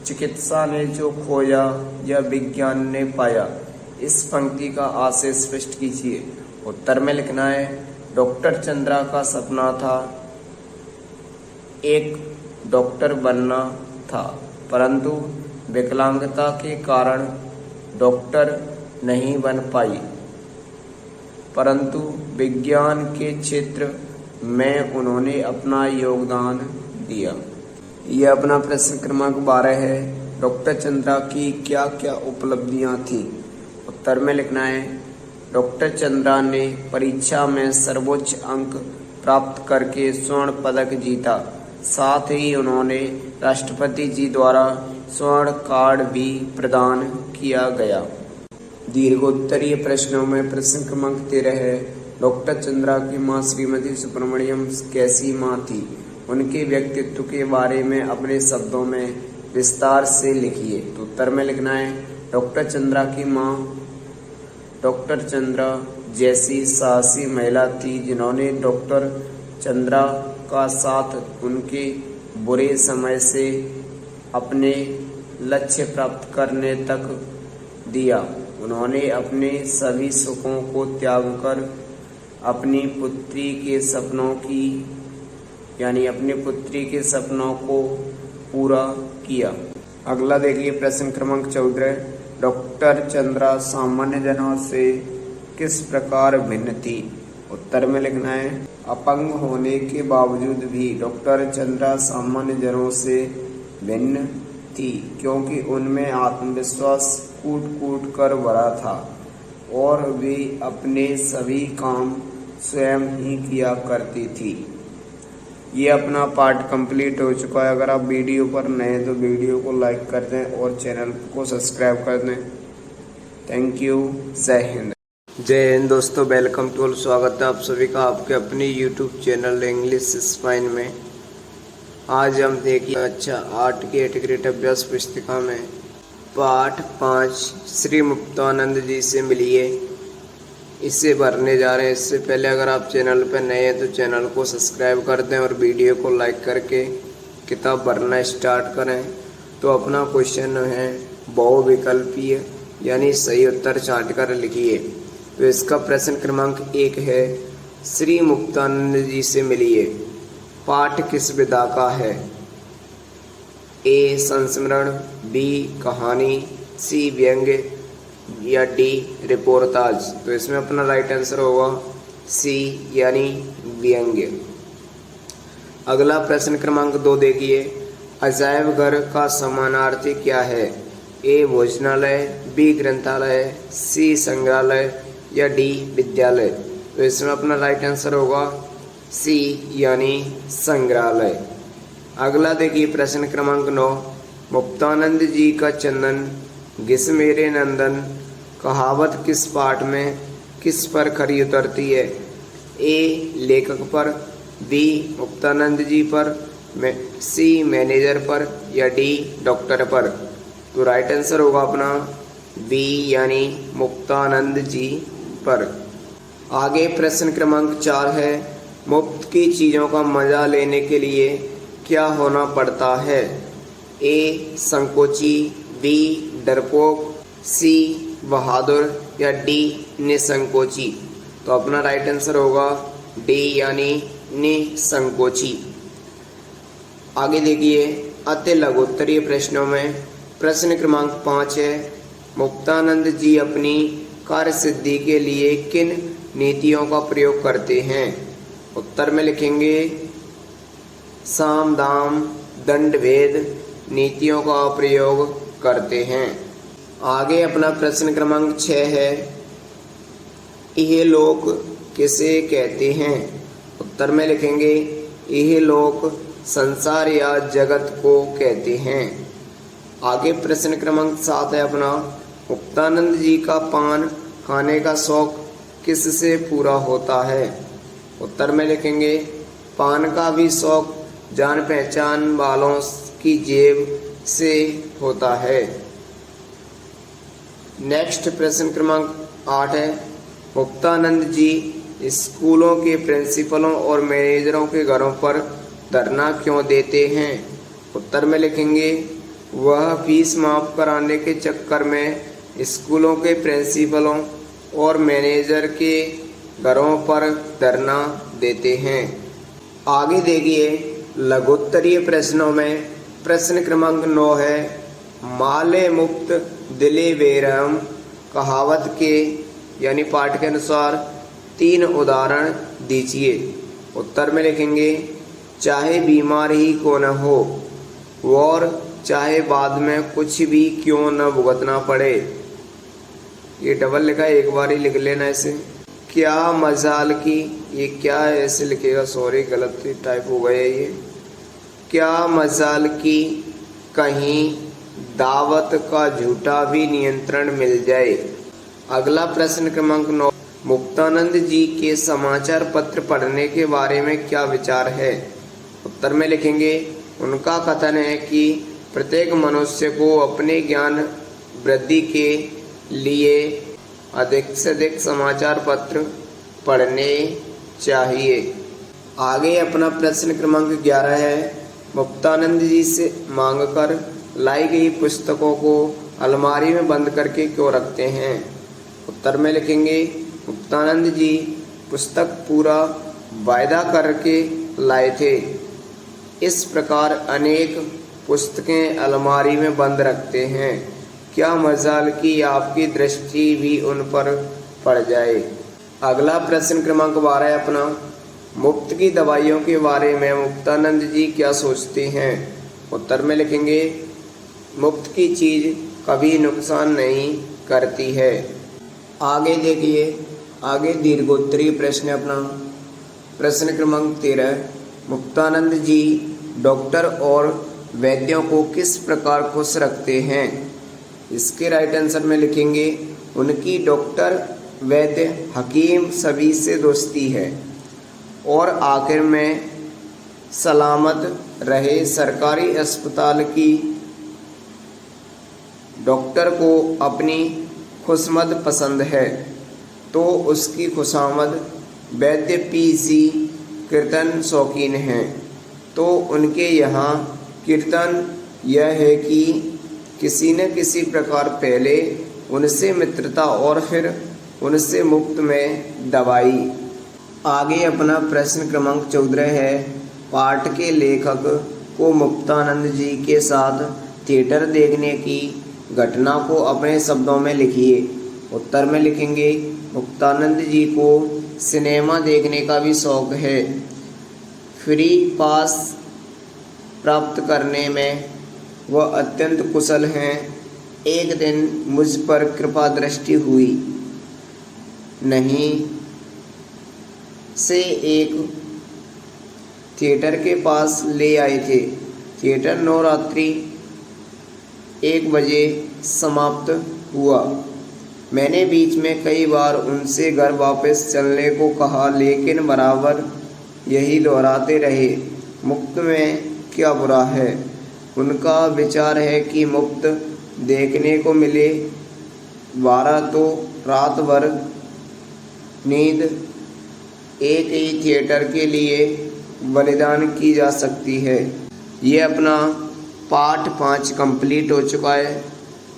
चिकित्सा ने जो खोया या विज्ञान ने पाया। इस पंक्ति का आशय स्पष्ट कीजिए। उत्तर में लिखना है, डॉक्टर चंद्रा का सपना था एक डॉक्टर बनना था, परंतु विकलांगता के कारण डॉक्टर नहीं बन पाई, परंतु विज्ञान के क्षेत्र में उन्होंने अपना योगदान दिया। यह अपना प्रश्न क्रमांक 12 है, डॉक्टर चंद्रा की क्या क्या उपलब्धियां थीं? उत्तर में लिखना है, डॉक्टर चंद्रा ने परीक्षा में सर्वोच्च अंक प्राप्त करके स्वर्ण पदक जीता। साथ ही उन्होंने राष्ट्रपति जी द्वारा स्वर्ण कार्ड भी प्रदान किया गया। दीर्घोत्तरीय प्रश्नों में प्रश्न क्रमांक 13 है, डॉक्टर चंद्रा की मां श्रीमती सुब्रमण्यम कैसी मां थी? उनके व्यक्तित्व के बारे में अपने शब्दों में विस्तार से लिखिए। तो उत्तर में लिखना है, डॉक्टर चंद्रा की मां डॉक्टर चंद्रा जैसी साहसी महिला थी, जिन्होंने डॉक्टर चंद्रा का साथ उनके बुरे समय से अपने लक्ष्य प्राप्त करने तक दिया। उन्होंने अपने सभी सुखों को त्याग कर अपनी पुत्री के सपनों को पूरा किया। अगला देखिए प्रश्न क्रमांक 14, डॉक्टर चंद्रा सामान्य जनों से किस प्रकार भिन्न थी? उत्तर में लिखना है, अपंग होने के बावजूद भी डॉक्टर चंद्रा सामान्य जनों से भिन्न थी, क्योंकि उनमें आत्मविश्वास कूट कर भरा था और वे अपने सभी काम स्वयं ही किया करती थी। ये अपना पार्ट कंप्लीट हो चुका है। अगर आप वीडियो पर नए हैं तो वीडियो को लाइक कर दें और चैनल को सब्सक्राइब कर दें। Thank you. जय हिंद। जय हिंद दोस्तों, वेलकम टू ऑल। स्वागत है आप सभी का आपके अपने यूट्यूब चैनल इंग्लिश स्पाइन में। आज हम देखिए 8 की एटीग्रेट अभ्यास पुस्तिका में पाठ 5 श्री मुक्तानंद जी से मिलिए, इसे भरने जा रहे हैं। इससे पहले अगर आप चैनल पर नए हैं तो चैनल को सब्सक्राइब कर दें और वीडियो को लाइक करके किताब भरना स्टार्ट करें। तो अपना क्वेश्चन है बहुविकल्पीय यानी सही उत्तर छांट कर लिखिए। तो इसका प्रश्न क्रमांक 1 है, श्री मुक्तानंद जी से मिलिए। पाठ किस विधा का है? ए संस्मरण, बी कहानी, सी व्यंग्य या डी रिपोर्टाज। तो इसमें अपना राइट आंसर होगा सी यानी व्यंग्य। अगला प्रश्न क्रमांक 2 देखिए, अजायब घर का समानार्थी क्या है? ए भोजनालय, बी ग्रंथालय, सी संग्रहालय या डी विद्यालय। तो इसमें अपना राइट आंसर होगा सी यानी संग्रहालय। अगला देखिए प्रश्न क्रमांक 9, मुक्तानंद जी का चंदन घिस मेरे नंदन कहावत किस पाठ में किस पर खरी उतरती है? ए लेखक पर, बी मुक्तानंद जी पर, सी मैनेजर पर या डी डॉक्टर पर? तो राइट आंसर होगा अपना बी यानी मुक्तानंद जी पर। आगे प्रश्न क्रमांक 4 है, मुफ्त की चीज़ों का मजा लेने के लिए क्या होना पड़ता है? ए संकोची, बी डरपोक, सी बहादुर या डी निसंकोची? तो अपना राइट आंसर होगा डी यानी निसंकोची। आगे देखिए अति लघुत्तरीय प्रश्नों में प्रश्न क्रमांक 5 है, मुक्तानंद जी अपनी कार्य सिद्धि के लिए किन नीतियों का प्रयोग करते हैं? उत्तर में लिखेंगे साम दाम दंड भेद नीतियों का प्रयोग करते हैं। आगे अपना प्रश्न क्रमांक 6 है, यह लोक किसे कहते हैं? उत्तर में लिखेंगे यह लोक संसार या जगत को कहते हैं। आगे प्रश्न क्रमांक 7 है अपना, मुक्तानंद जी का पान खाने का शौक किससे पूरा होता है? उत्तर में लिखेंगे पान का भी शौक जान पहचान वालों की जेब से होता है। नेक्स्ट प्रश्न क्रमांक 8 है, मुक्तानंद जी स्कूलों के प्रिंसिपलों और मैनेजरों के घरों पर धरना क्यों देते हैं? उत्तर में लिखेंगे वह फीस माफ कराने के चक्कर में स्कूलों के प्रिंसिपलों और मैनेजर के घरों पर धरना देते हैं। आगे देखिए लघुत्तरीय प्रश्नों में प्रश्न क्रमांक 9 है, माले मुफ्त दिले बेरहम कहावत के यानी पाठ के अनुसार 3 उदाहरण दीजिए। उत्तर में लिखेंगे चाहे बीमार ही क्यों न हो और चाहे बाद में कुछ भी क्यों न भुगतना पड़े। ये डबल लिखा है, एक बार ही लिख लेना इसे। क्या मजाल की, ये क्या है ऐसे लिखेगा, सॉरी गलत टाइप हो गया ये। क्या मजाल की कहीं दावत का झूठा भी नियंत्रण मिल जाए। अगला प्रश्न क्रमांक 9, मुक्तानंद जी के समाचार पत्र पढ़ने के बारे में क्या विचार है? उत्तर में लिखेंगे उनका कथन है कि प्रत्येक मनुष्य को अपने ज्ञान वृद्धि के लिए अधिक से अधिक समाचार पत्र पढ़ने चाहिए। आगे अपना प्रश्न क्रमांक 11 है, मुक्तानंद जी से मांगकर लाई गई पुस्तकों को अलमारी में बंद करके क्यों रखते हैं? उत्तर में लिखेंगे मुक्तानंद जी पुस्तक पूरा वायदा करके लाए थे, इस प्रकार अनेक पुस्तकें अलमारी में बंद रखते हैं। क्या मजाल की आपकी दृष्टि भी उन पर पड़ जाए। अगला प्रश्न क्रमांक 12 है अपना, मुफ्त की दवाइयों के बारे में मुक्तानंद जी क्या सोचते हैं? उत्तर में लिखेंगे मुफ्त की चीज कभी नुकसान नहीं करती है। आगे देखिए आगे दीर्घोत्तरीय प्रश्न अपना प्रश्न क्रमांक 13, मुक्तानंद जी डॉक्टर और वैद्यों को किस प्रकार खुश रखते हैं? इसके राइट आंसर में लिखेंगे उनकी डॉक्टर वैद्य हकीम सभी से दोस्ती है और आखिर में सलामत रहे। सरकारी अस्पताल की डॉक्टर को अपनी खुशमद पसंद है तो उसकी खुशामद वैद्य पीसी कीर्तन शौकीन हैं तो उनके यहाँ कीर्तन यह है कि किसी न किसी प्रकार पहले उनसे मित्रता और फिर उनसे मुफ्त में दवाई। आगे अपना प्रश्न क्रमांक 14 है, पाठ के लेखक को मुक्तानंद जी के साथ थिएटर देखने की घटना को अपने शब्दों में लिखिए। उत्तर में लिखेंगे मुक्तानंद जी को सिनेमा देखने का भी शौक है, फ्री पास प्राप्त करने में वह अत्यंत कुशल हैं। एक दिन मुझ पर कृपा दृष्टि हुई नहीं से एक थिएटर के पास ले आए थे। थिएटर नवरात्रि 1 बजे समाप्त हुआ। मैंने बीच में कई बार उनसे घर वापस चलने को कहा लेकिन बराबर यही दोहराते रहे, मुफ्त में क्या बुरा है। उनका विचार है कि मुफ्त देखने को मिले 12 तो रात भर नींद एक ही थिएटर के लिए बलिदान की जा सकती है। ये अपना पाठ 5 कंप्लीट हो चुका है।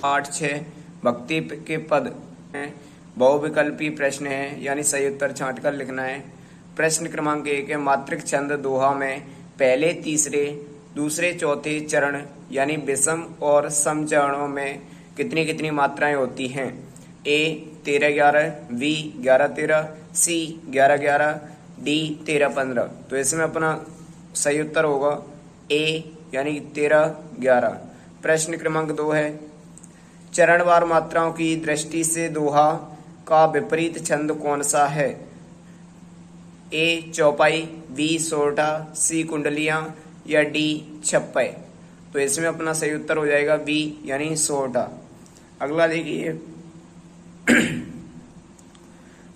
पाठ 6 भक्ति के पद हैं, बहुविकल्पी प्रश्न है, यानी सही उत्तर छांट कर लिखना है। प्रश्न क्रमांक 1 है, मात्रिक छंद दोहा में पहले तीसरे दूसरे चौथे चरण यानी विषम और सम चरणों में कितनी कितनी मात्राएं होती हैं? ए 13-11, बी 11-13, सी 11-11, डी 13-15। तो इसमें अपना सही उत्तर होगा ए यानी 13-11। प्रश्न क्रमांक 2 है, चरणवार मात्राओं की दृष्टि से दोहा का विपरीत छंद कौन सा है? ए चौपाई, बी सोरठा, सी कुंडलियां या डी छप्पे। तो इसमें अपना सही उत्तर हो जाएगा बी यानी सोरठा। अगला देखिए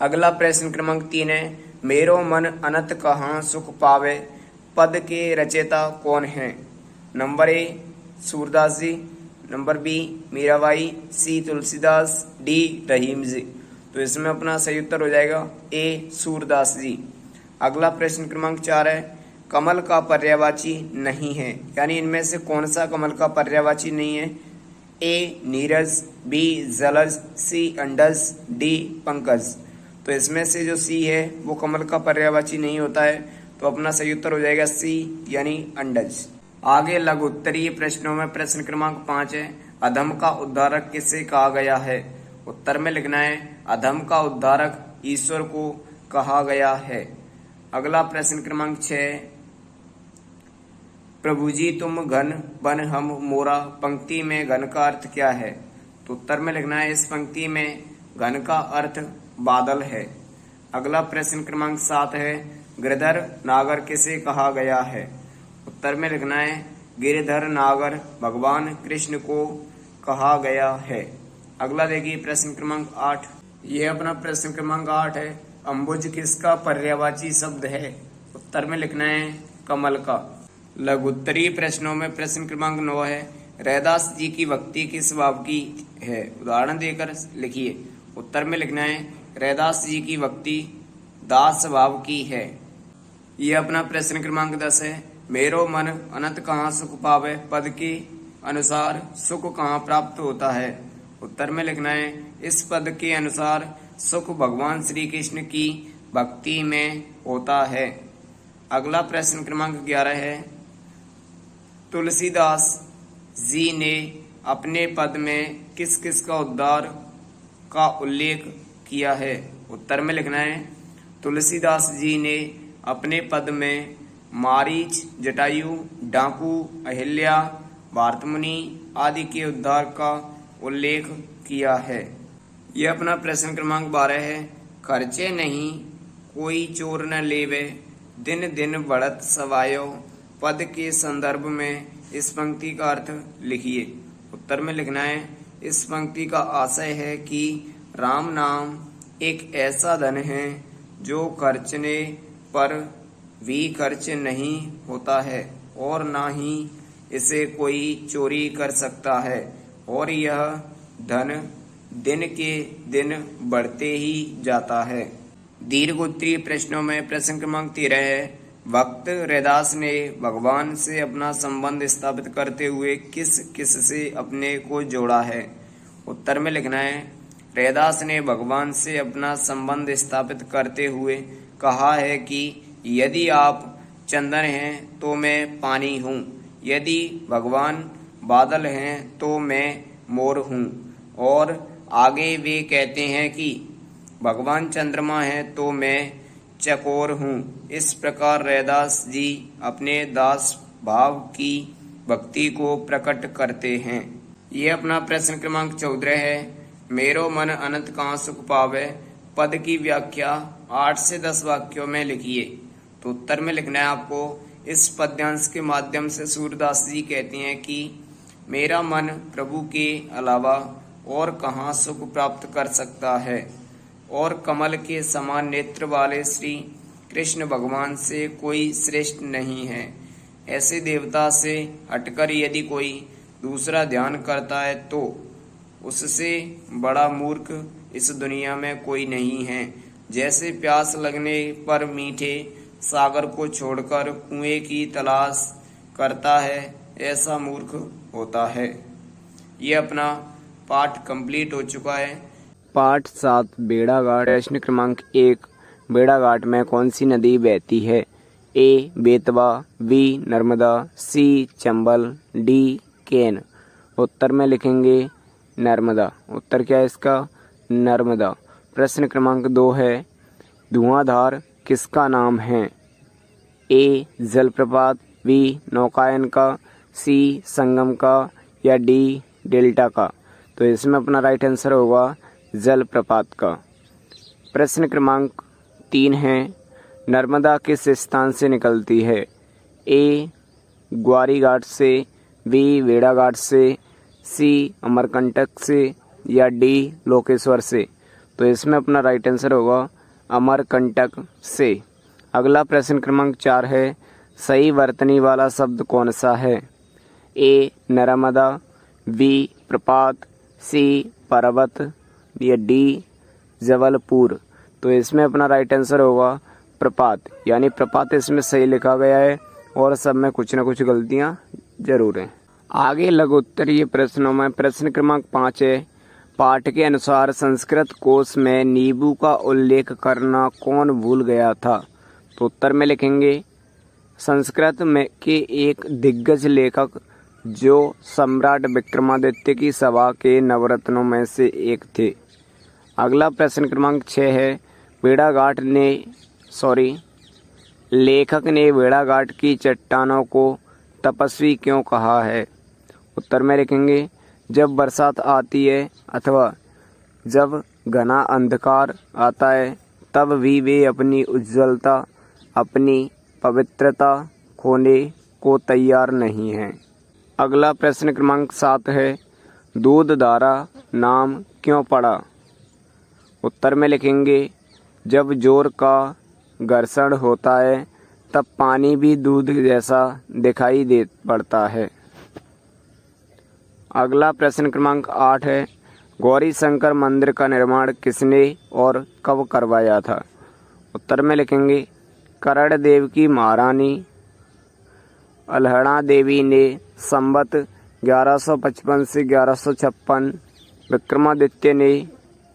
अगला प्रश्न क्रमांक 3 है, मेरो मन अनंत कहाँ सुख पावे पद के रचयिता कौन है? Number A Surdas ji, number B Mirabai, C Tulsidas, D Rahim ji. तो इसमें अपना सही उत्तर हो जाएगा ए सूरदास जी। अगला प्रश्न क्रमांक 4 है, कमल का पर्यायवाची नहीं है, यानी इनमें से कौन सा कमल का पर्यायवाची नहीं है? ए नीरज, बी जलज, सी अंडज, डी पंकज। तो इसमें से जो सी है वो कमल का पर्यायवाची नहीं होता है, तो अपना सही उत्तर हो जाएगा सी यानी अंडज। आगे लघु उत्तरीय प्रश्नों में प्रश्न क्रमांक 5 है, अधम का उद्धारक किसे कहा गया है? उत्तर में लिखना है अधम का उद्धारक ईश्वर को कहा गया है। अगला प्रश्न क्रमांक 6, प्रभु जी तुम घन बन हम मोरा पंक्ति में घन का अर्थ क्या है? तो उत्तर में लिखना है इस पंक्ति में घन का अर्थ बादल है। अगला प्रश्न क्रमांक 7 है, गिरधर नागर किसे कहा गया है? उत्तर में लिखना है गिरधर नागर भगवान कृष्ण को कहा गया है। अगला देखिए प्रश्न क्रमांक 8, ये अपना प्रश्न क्रमांक 8 है, अंबुज किसका पर्यायवाची शब्द है? उत्तर में लिखना है कमल का। लघुत्तरीय प्रश्नों में प्रश्न क्रमांक 9 है, रैदास जी की भक्ति किस भाव की है? उदाहरण देकर लिखिए। उत्तर में लिखना है रैदास जी की भक्ति दास भाव की है। यह अपना प्रश्न क्रमांक 10 है, मेरो मन अनंत कहाँ सुख पावे पद के अनुसार सुख कहाँ प्राप्त होता है? उत्तर में लिखना है इस पद के अनुसार सुख भगवान श्री कृष्ण की भक्ति में होता है। अगला प्रश्न क्रमांक 11 है, तुलसीदास जी ने अपने पद में किस किस का उद्धार का उल्लेख किया है? उत्तर में लिखना है तुलसीदास जी ने अपने पद में मारीच, जटायु, डाकू, अहिल्या, भारतमुनि आदि के उद्धार का उल्लेख किया है। यह अपना प्रश्न क्रमांक 12 है, खर्चे नहीं कोई चोर न लेवे दिन दिन बढ़त सवायो पद के संदर्भ में इस पंक्ति का अर्थ लिखिए। उत्तर में लिखना है इस पंक्ति का आशय है कि राम नाम एक ऐसा धन है जो खर्चने पर भी खर्च नहीं होता है और ना ही इसे कोई चोरी कर सकता है, और यह धन दिन के दिन बढ़ते ही जाता है। दीर्घ उत्तरीय प्रश्नों में प्रश्न क्रमांक 13 है, भक्त रैदास ने भगवान से अपना संबंध स्थापित करते हुए किस किस से अपने को जोड़ा है? उत्तर में लिखना है रैदास ने भगवान से अपना संबंध स्थापित करते हुए कहा है कि यदि आप चंदन हैं तो मैं पानी हूँ, यदि भगवान बादल हैं तो मैं मोर हूँ, और आगे वे कहते हैं कि भगवान चंद्रमा है तो मैं चकोर हूँ। इस प्रकार रैदास जी अपने दास भाव की भक्ति को प्रकट करते हैं। ये अपना प्रश्न क्रमांक 14 है, मेरो मन अनंत कहाँ सुख पावे पद की व्याख्या 8 से 10 वाक्यों में लिखिए। तो उत्तर में लिखना है आपको इस पद्यांश के माध्यम से सूरदास जी कहते हैं कि मेरा मन प्रभु के अलावा और कहाँ सुख प्राप्त कर सकता है, और कमल के समान नेत्र वाले श्री कृष्ण भगवान से कोई श्रेष्ठ नहीं है। ऐसे देवता से हटकर यदि कोई दूसरा ध्यान करता है तो उससे बड़ा मूर्ख इस दुनिया में कोई नहीं है। जैसे प्यास लगने पर मीठे सागर को छोड़कर कुएं की तलाश करता है, ऐसा मूर्ख होता है। ये अपना पाठ कंप्लीट हो चुका है। पाठ 7 बेड़ाघाट। प्रश्न क्रमांक 1, बेड़ाघाट में कौन सी नदी बहती है? ए बेतवा, बी नर्मदा, सी चंबल, डी केन। उत्तर में लिखेंगे नर्मदा। उत्तर क्या है इसका? नर्मदा। प्रश्न क्रमांक 2 है, धुआंधार किसका नाम है? ए जलप्रपात, बी नौकायन का, सी संगम का, या डी डेल्टा का। तो इसमें अपना राइट आंसर होगा जलप्रपात का। प्रश्न क्रमांक 3 है, नर्मदा किस स्थान से निकलती है? ए ग्वारी घाट से, बी बेड़ाघाट से, सी अमरकंटक से, या डी लोकेश्वर से। तो इसमें अपना राइट आंसर होगा अमरकंटक से। अगला प्रश्न क्रमांक 4 है, सही वर्तनी वाला शब्द कौन सा है? ए नर्मदा, बी प्रपात, सी पर्वत, या डी जबलपुर। तो इसमें अपना राइट आंसर होगा प्रपात, यानी प्रपात इसमें सही लिखा गया है और सब में कुछ न कुछ गलतियां जरूर हैं। आगे लघु उत्तरीय प्रश्नों में प्रश्न क्रमांक 5 है, पाठ के अनुसार संस्कृत कोश में नींबू का उल्लेख करना कौन भूल गया था? तो उत्तर में लिखेंगे संस्कृत में के एक दिग्गज लेखक जो सम्राट विक्रमादित्य की सभा के नवरत्नों में से एक थे। अगला प्रश्न क्रमांक 6 है, लेखक ने बेड़ाघाट की चट्टानों को तपस्वी क्यों कहा है? उत्तर में लिखेंगे जब बरसात आती है अथवा जब घना अंधकार आता है तब भी वे अपनी उज्ज्वलता, अपनी पवित्रता खोने को तैयार नहीं हैं। अगला प्रश्न क्रमांक 7 है, दूध धारा नाम क्यों पड़ा? उत्तर में लिखेंगे जब जोर का घर्षण होता है तब पानी भी दूध जैसा दिखाई दे पड़ता है। अगला प्रश्न क्रमांक 8 है, गौरी शंकर मंदिर का निर्माण किसने और कब करवाया था? उत्तर में लिखेंगे करण देव की महारानी अल्हड़ा देवी ने संवत 1155 से 1156 विक्रमादित्य ने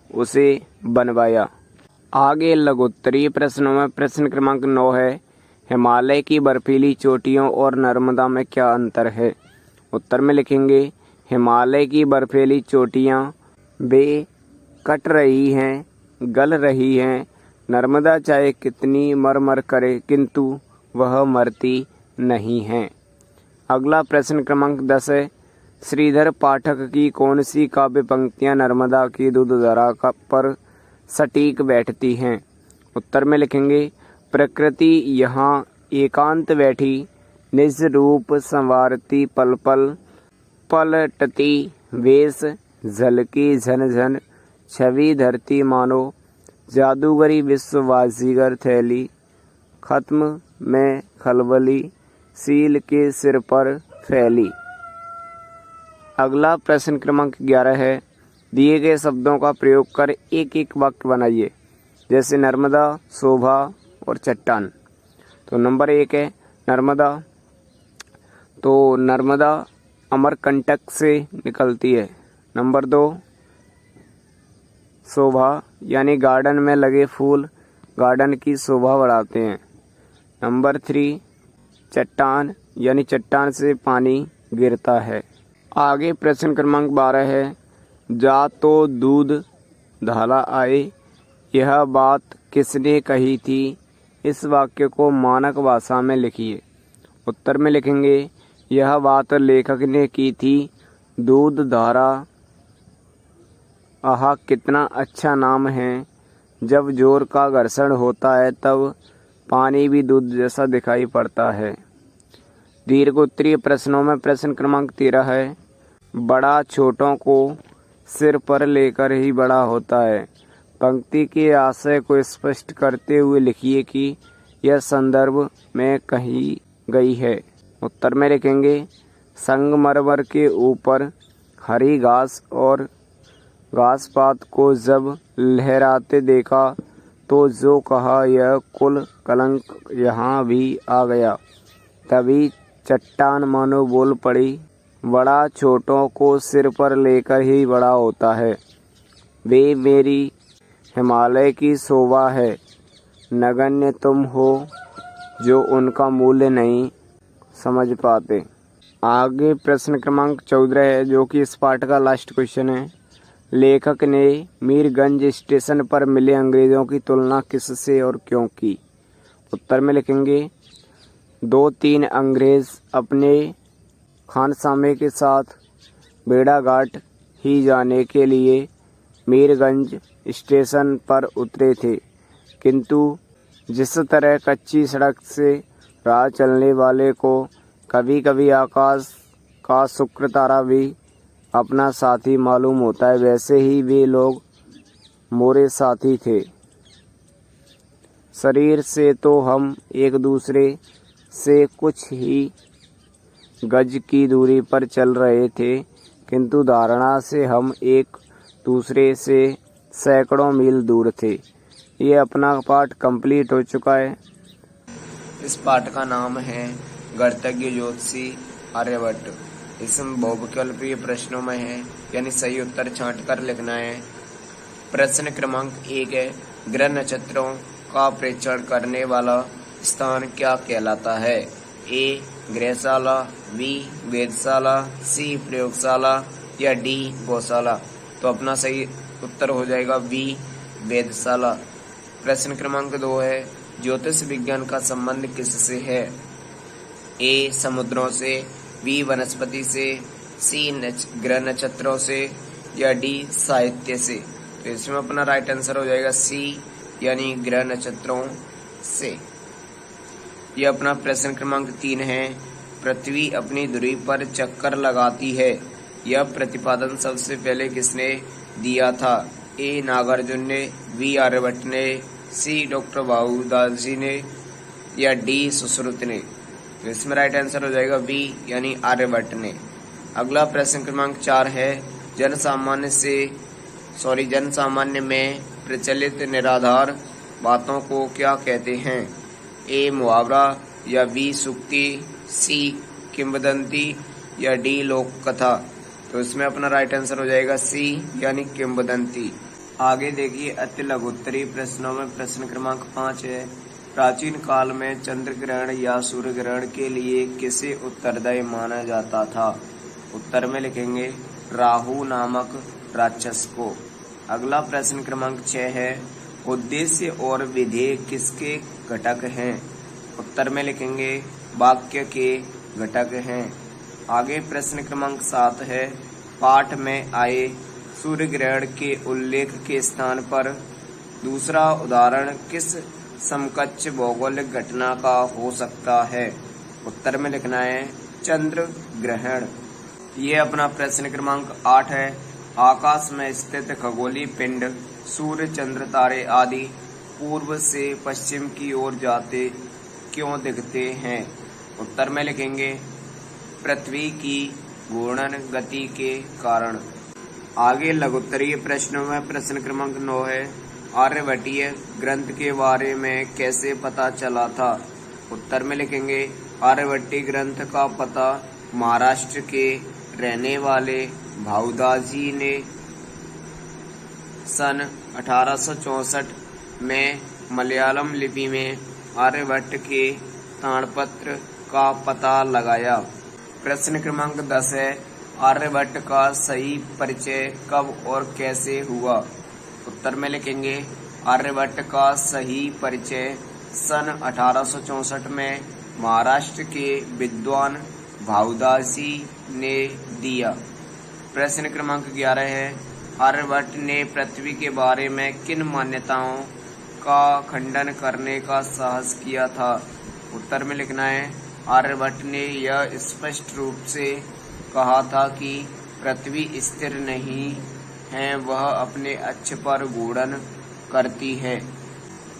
उसे बनवाया। आगे लघुत्तरीय प्रश्नों में प्रश्न क्रमांक 9 है, हिमालय की बर्फीली चोटियों और नर्मदा में क्या अंतर है? उत्तर में लिखेंगे हिमालय की बर्फीली चोटियाँ वे कट रही हैं, गल रही हैं। नर्मदा चाहे कितनी मर करे किंतु वह मरती नहीं है। अगला प्रश्न क्रमांक 10 है, श्रीधर पाठक की कौन सी काव्य पंक्तियाँ नर्मदा की दूधधारा पर सटीक बैठती हैं? उत्तर में लिखेंगे प्रकृति यहाँ एकांत बैठी, निज रूप संवारती पल पल, पलटती वेश झलकी झन झन, छवि धरती मानो जादूगरी विश्ववासीगर थैली, खत्म में खलबली सील के सिर पर फैली। अगला प्रश्न क्रमांक 11 है, दिए गए शब्दों का प्रयोग कर एक एक वाक्य बनाइए, जैसे नर्मदा, शोभा और चट्टान। तो नंबर 1 है नर्मदा। तो नर्मदा अमरकंटक से निकलती है। नंबर 2 शोभा, यानी गार्डन में लगे फूल गार्डन की शोभा बढ़ाते हैं। नंबर 3 चट्टान, यानी चट्टान से पानी गिरता है। आगे प्रश्न क्रमांक 12 है, जा तो दूध धाला आए, यह बात किसने कही थी? इस वाक्य को मानक भाषा में लिखिए। उत्तर में लिखेंगे यह बात लेखक ने की थी। दूध धारा, आहा कितना अच्छा नाम है। जब जोर का घर्षण होता है तब पानी भी दूध जैसा दिखाई पड़ता है। दीर्घ उत्तरीय प्रश्नों में प्रश्न क्रमांक 13 है, बड़ा छोटों को सिर पर लेकर ही बड़ा होता है। पंक्ति के आशय को स्पष्ट करते हुए लिखिए कि यह संदर्भ में कही गई है। उत्तर में लिखेंगे संगमरमर के ऊपर हरी घास और घास पात को जब लहराते देखा तो जो कहा यह कुल कलंक यहाँ भी आ गया। तभी चट्टान मानो बोल पड़ी, बड़ा छोटों को सिर पर लेकर ही बड़ा होता है। वे मेरी हिमालय की शोभा है, नगण्य तुम हो जो उनका मूल्य नहीं समझ पाते। आगे प्रश्न क्रमांक 14 है, जो कि इस पाठ का लास्ट क्वेश्चन है। लेखक ने मीरगंज स्टेशन पर मिले अंग्रेजों की तुलना किससे और क्यों की? उत्तर में लिखेंगे 2-3 अंग्रेज अपने खानसामे के साथ भेड़ाघाट ही जाने के लिए मीरगंज स्टेशन पर उतरे थे, किंतु जिस तरह कच्ची सड़क से राह चलने वाले को कभी कभी आकाश का शुक्र तारा भी अपना साथी मालूम होता है, वैसे ही वे लोग मोरे साथी थे। शरीर से तो हम एक दूसरे से कुछ ही गज की दूरी पर चल रहे थे, किंतु धारणा से हम एक दूसरे से सैकड़ों मील दूर थे। ये अपना पाठ कंप्लीट हो चुका है। इस पाठ का नाम है गणतज्ञ ज्योतिषी आर्यभट्ट। इसमें बहुविकल्पीय प्रश्नों में है, यानी सही उत्तर छांट कर लिखना है। प्रश्न क्रमांक 1 है, ग्रह नक्षत्रों का प्रेक्षण करने वाला स्थान क्या कहलाता है? ए गृहशाला, बी वेधशाला, सी प्रयोगशाला या डी गौशाला। तो अपना सही उत्तर हो जाएगा बी वेधशाला। प्रश्न क्रमांक 2 है, ज्योतिष विज्ञान का संबंध किससे है? ए समुद्रों से, बी वनस्पति से, सी ग्रह नक्षत्रों से या डी साहित्य से। तो इसमें अपना राइट आंसर हो जाएगा सी, यानी ग्रह नक्षत्रों से। यह अपना प्रश्न क्रमांक 3 है, पृथ्वी अपनी धुरी पर चक्कर लगाती है, यह प्रतिपादन सबसे पहले किसने दिया था? ए नागार्जुन ने, बी आर्यभट्ट ने, सी डॉक्टर भाऊदास जी ने या डी सुश्रुत ने। तो इसमें राइट आंसर हो जाएगा बी, यानी आर्यभट्ट ने। अगला प्रश्न क्रमांक 4 है, जनसामान्य में प्रचलित निराधार बातों को क्या कहते हैं? ए मुहावरा या बी सूक्ति, सी किंवदंती या डी लोक कथा। तो इसमें अपना राइट आंसर हो जाएगा सी, यानी किंवदंती। आगे देखिए अति लघुत्तरीय प्रश्नों में प्रश्न क्रमांक 5 है, प्राचीन काल में चंद्र ग्रहण या सूर्य ग्रहण के लिए किसे उत्तरदायी माना जाता था? उत्तर में लिखेंगे राहु नामक राक्षस को। अगला प्रश्न क्रमांक 6 है, उद्देश्य और विधेय किसके घटक हैं? उत्तर में लिखेंगे वाक्य के घटक हैं। आगे प्रश्न क्रमांक 7 है, पाठ में आए सूर्य ग्रहण के उल्लेख के स्थान पर दूसरा उदाहरण किस समकक्ष भौगोलिक घटना का हो सकता है? उत्तर में लिखना है चंद्र ग्रहण। ये अपना प्रश्न क्रमांक 8 है, आकाश में स्थित खगोलीय पिंड सूर्य, चंद्र, तारे आदि पूर्व से पश्चिम की ओर जाते क्यों दिखते हैं? उत्तर में लिखेंगे पृथ्वी की घूर्णन गति के कारण। आगे लघुत्तरीय प्रश्नों में प्रश्न क्रमांक 9 है, आर्यभट्टीय ग्रंथ के बारे में कैसे पता चला था? उत्तर में लिखेंगे आर्यभट्टीय ग्रंथ का पता महाराष्ट्र के रहने वाले भाऊदास जी ने सन 1864 में मलयालम लिपि में आर्यभट्ट के ताड़पत्र का पता लगाया। प्रश्न क्रमांक 10 है, आर्यभट्ट का सही परिचय कब और कैसे हुआ? उत्तर में लिखेंगे आर्यभट्ट का सही परिचय सन 1864 में महाराष्ट्र के विद्वान भाऊदास जी ने दिया। प्रश्न क्रमांक 11 है, आर्यभट्ट ने पृथ्वी के बारे में किन मान्यताओं का खंडन करने का साहस किया था? उत्तर में लिखना है आर्यभट्ट ने यह स्पष्ट रूप से कहा था कि पृथ्वी स्थिर नहीं है, वह अपने अक्ष पर घूर्णन करती है।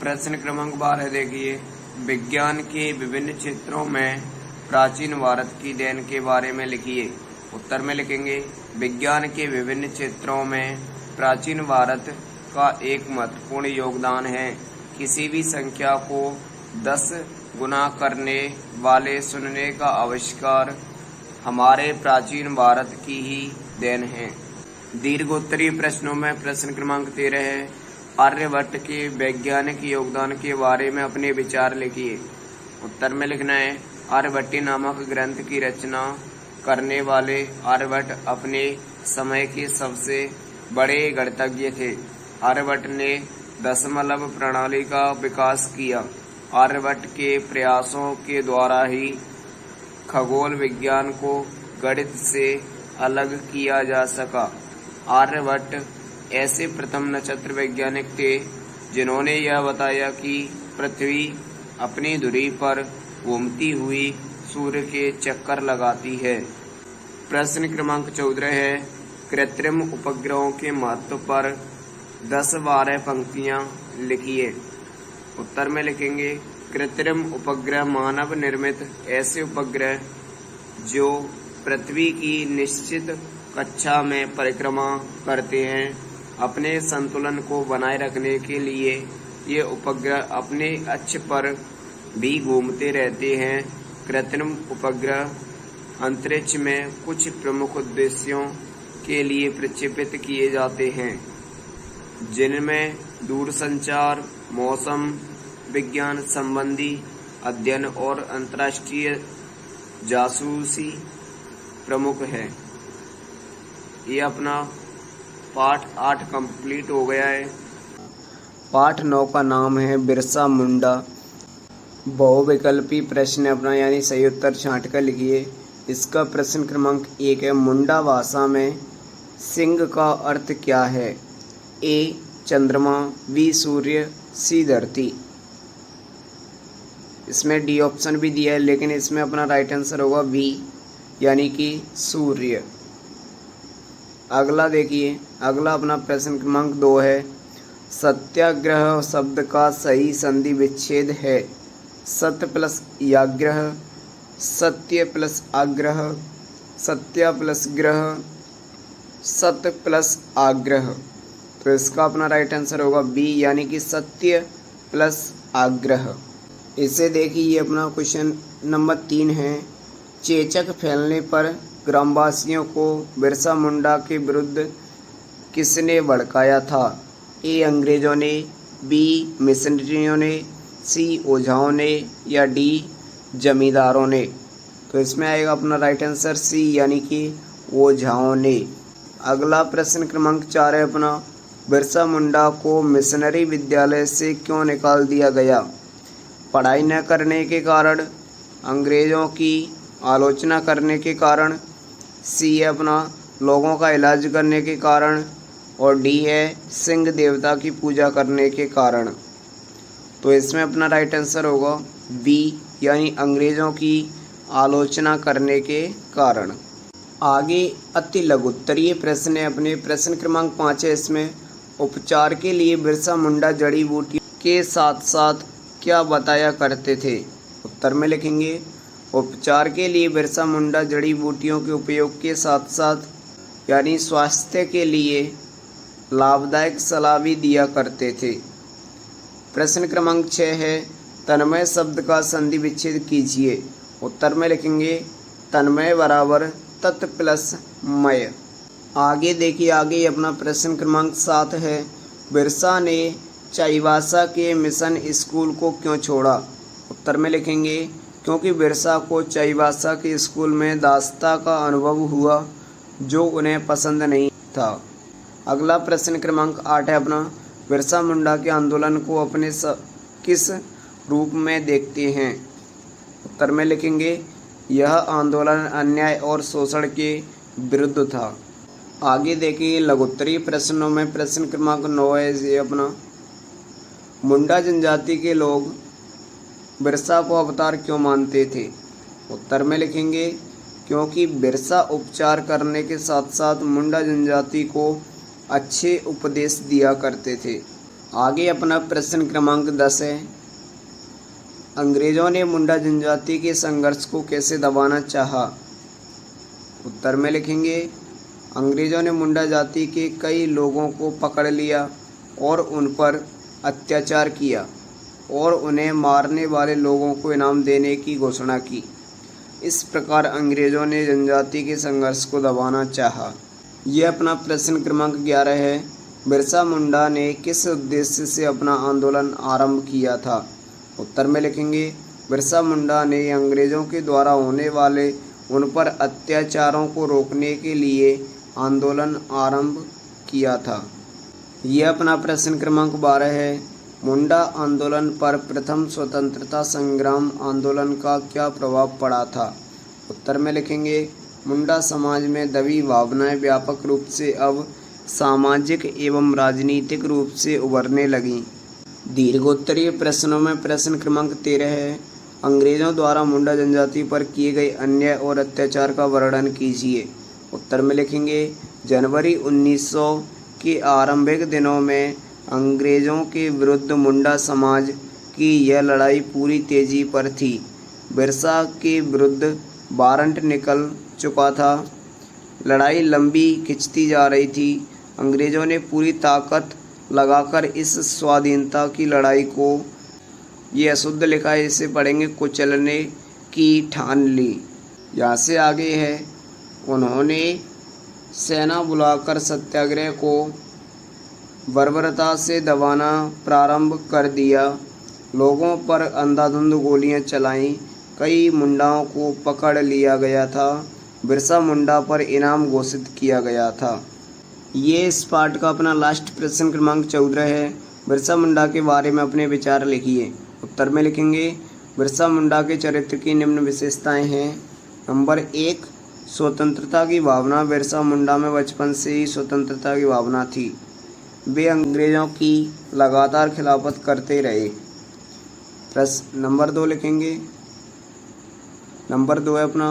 प्रश्न क्रमांक 12 देखिए, विज्ञान के विभिन्न क्षेत्रों में प्राचीन भारत की देन के बारे में लिखिए। उत्तर में लिखेंगे विज्ञान के विभिन्न क्षेत्रों में प्राचीन भारत का एक महत्वपूर्ण योगदान है। किसी भी संख्या को 10 गुना करने वाले शून्य का आविष्कार हमारे प्राचीन भारत की ही देन है। दीर्घोत्तरीय प्रश्नों में प्रश्न क्रमांक 13 है, आर्यभट्ट के वैज्ञानिक योगदान के बारे में अपने विचार लिखिए। उत्तर में लिखना है आर्यभट्टी नामक ग्रंथ की रचना करने वाले आर्यभट्ट अपने समय के सबसे बड़े गणितज्ञ थे। आर्यभट्ट ने दशमलव प्रणाली का विकास किया। आर्यभट्ट के प्रयासों के द्वारा ही खगोल विज्ञान को गणित से अलग किया जा सका। आर्यभट्ट ऐसे प्रथम नक्षत्र वैज्ञानिक थे जिन्होंने यह बताया कि पृथ्वी अपनी धुरी पर घूमती हुई सूर्य के चक्कर लगाती है। प्रश्न क्रमांक 14 है, कृत्रिम उपग्रहों के महत्व पर 10-12 पंक्तियां लिखिए। उत्तर में लिखेंगे कृत्रिम उपग्रह मानव निर्मित ऐसे उपग्रह जो पृथ्वी की निश्चित कक्षा में परिक्रमा करते हैं। अपने संतुलन को बनाए रखने के लिए ये उपग्रह अपने अक्ष पर भी घूमते रहते हैं। कृत्रिम उपग्रह अंतरिक्ष में कुछ प्रमुख उद्देश्यों के लिए प्रक्षेपित किए जाते हैं, जिनमें दूरसंचार, मौसम विज्ञान संबंधी अध्ययन और अंतर्राष्ट्रीय जासूसी प्रमुख है। ये अपना पाठ 8 कंप्लीट हो गया है। पाठ 9 का नाम है बिरसा मुंडा। बहुविकल्पी प्रश्न अपना यानी सही उत्तर छांट कर लिखिए। इसका प्रश्न क्रमांक 1 है, मुंडा भाषा में सिंह का अर्थ क्या है? ए चंद्रमा, बी सूर्य, सी धरती। इसमें डी ऑप्शन भी दिया है, लेकिन इसमें अपना राइट आंसर होगा बी यानी कि सूर्य। अगला देखिए, अगला अपना प्रश्न क्रमांक 2 है, सत्याग्रह शब्द का सही संधि विच्छेद है? सत्य प्लस याग्रह, सत्य प्लस आग्रह, सत्या प्लस ग्रह, सत्य प्लस आग्रह। तो इसका अपना राइट आंसर होगा बी यानी कि सत्य प्लस आग्रह। इसे देखिए, ये अपना क्वेश्चन नंबर 3 है, चेचक फैलने पर ग्रामवासियों को बिरसा मुंडा के विरुद्ध किसने भड़काया था? ए अंग्रेजों ने, बी मिशनरियों ने, सी ओझाओं ने या डी जमींदारों ने। तो इसमें आएगा अपना राइट आंसर सी यानी कि ओझाओं ने। अगला प्रश्न क्रमांक 4 है अपना, बिरसा मुंडा को मिशनरी विद्यालय से क्यों निकाल दिया गया? पढ़ाई न करने के कारण, अंग्रेजों की आलोचना करने के कारण, सी है अपना लोगों का इलाज करने के कारण और डी है सिंह देवता की पूजा करने के कारण। तो इसमें अपना राइट आंसर होगा बी यानी अंग्रेजों की आलोचना करने के कारण। आगे अति लघुत्तरीय प्रश्न है अपने प्रश्न क्रमांक 5 है। इसमें उपचार के लिए बिरसा मुंडा जड़ी बूटी के साथ साथ क्या बताया करते थे? उत्तर में लिखेंगे उपचार के लिए बिरसा मुंडा जड़ी बूटियों के उपयोग के साथ साथ यानी स्वास्थ्य के लिए लाभदायक सलाह भी दिया करते थे। प्रश्न क्रमांक 6 है, तन्मय शब्द का संधि विच्छेद कीजिए। उत्तर में लिखेंगे तन्मय बराबर तत् प्लस मय। आगे देखिए, आगे अपना प्रश्न क्रमांक 7 है, बिरसा ने चाईबासा के मिशन स्कूल को क्यों छोड़ा? उत्तर में लिखेंगे क्योंकि बिरसा को चाईबासा के स्कूल में दास्ता का अनुभव हुआ जो उन्हें पसंद नहीं था। अगला प्रश्न क्रमांक 8 है अपना, बिरसा मुंडा के आंदोलन को अपने किस रूप में देखते हैं? उत्तर में लिखेंगे यह आंदोलन अन्याय और शोषण के विरुद्ध था। आगे देखिए लघुत्तरीय प्रश्नों में प्रश्न क्रमांक 9 है ये अपना, मुंडा जनजाति के लोग बिरसा को अवतार क्यों मानते थे? उत्तर में लिखेंगे क्योंकि बिरसा उपचार करने के साथ साथ मुंडा जनजाति को अच्छे उपदेश दिया करते थे। आगे अपना प्रश्न क्रमांक 10 है, अंग्रेजों ने मुंडा जनजाति के संघर्ष को कैसे दबाना चाहा? उत्तर में लिखेंगे अंग्रेजों ने मुंडा जाति के कई लोगों को पकड़ लिया और उन पर अत्याचार किया और उन्हें मारने वाले लोगों को इनाम देने की घोषणा की। इस प्रकार अंग्रेजों ने जनजाति के संघर्ष को दबाना चाहा। यह अपना प्रश्न क्रमांक 11 है। बिरसा मुंडा ने किस उद्देश्य से अपना आंदोलन आरंभ किया था? उत्तर में लिखेंगे बिरसा मुंडा ने अंग्रेजों के द्वारा होने वाले उन पर अत्याचारों को रोकने के लिए आंदोलन आरंभ किया था। यह अपना प्रश्न क्रमांक 12 है। मुंडा आंदोलन पर प्रथम स्वतंत्रता संग्राम आंदोलन का क्या प्रभाव पड़ा था? उत्तर में लिखेंगे मुंडा समाज में दबी भावनाएं व्यापक रूप से अब सामाजिक एवं राजनीतिक रूप से उभरने लगीं। दीर्घोत्तरीय प्रश्नों में प्रश्न क्रमांक 13 है। अंग्रेजों द्वारा मुंडा जनजाति पर किए गए अन्याय और अत्याचार का वर्णन कीजिए। उत्तर में लिखेंगे जनवरी 1900 के आरंभिक दिनों में अंग्रेजों के विरुद्ध मुंडा समाज की यह लड़ाई पूरी तेजी पर थी। बिरसा के विरुद्ध वारंट निकल चुका था। लड़ाई लंबी खिंचती जा रही थी। अंग्रेजों ने पूरी ताकत लगाकर इस स्वाधीनता की लड़ाई को, ये अशुद्ध लिखा है इसे पढ़ेंगे, कुचलने की ठान ली। यहाँ से आगे है उन्होंने सेना बुलाकर सत्याग्रह को बर्बरता से दबाना प्रारंभ कर दिया। लोगों पर अंधाधुंध गोलियां चलाईं। कई मुंडाओं को पकड़ लिया गया था। बिरसा मुंडा पर इनाम घोषित किया गया था। ये इस पाठ का अपना लास्ट प्रश्न क्रमांक 14 है। बिरसा मुंडा के बारे में अपने विचार लिखिए। उत्तर में लिखेंगे बिरसा मुंडा के चरित्र की निम्न विशेषताएं हैं। नंबर 1, स्वतंत्रता की भावना। बिरसा मुंडा में बचपन से ही स्वतंत्रता की भावना थी। वे अंग्रेजों की लगातार खिलाफत करते रहे। प्रश्न नंबर 2 लिखेंगे। नंबर 2 है अपना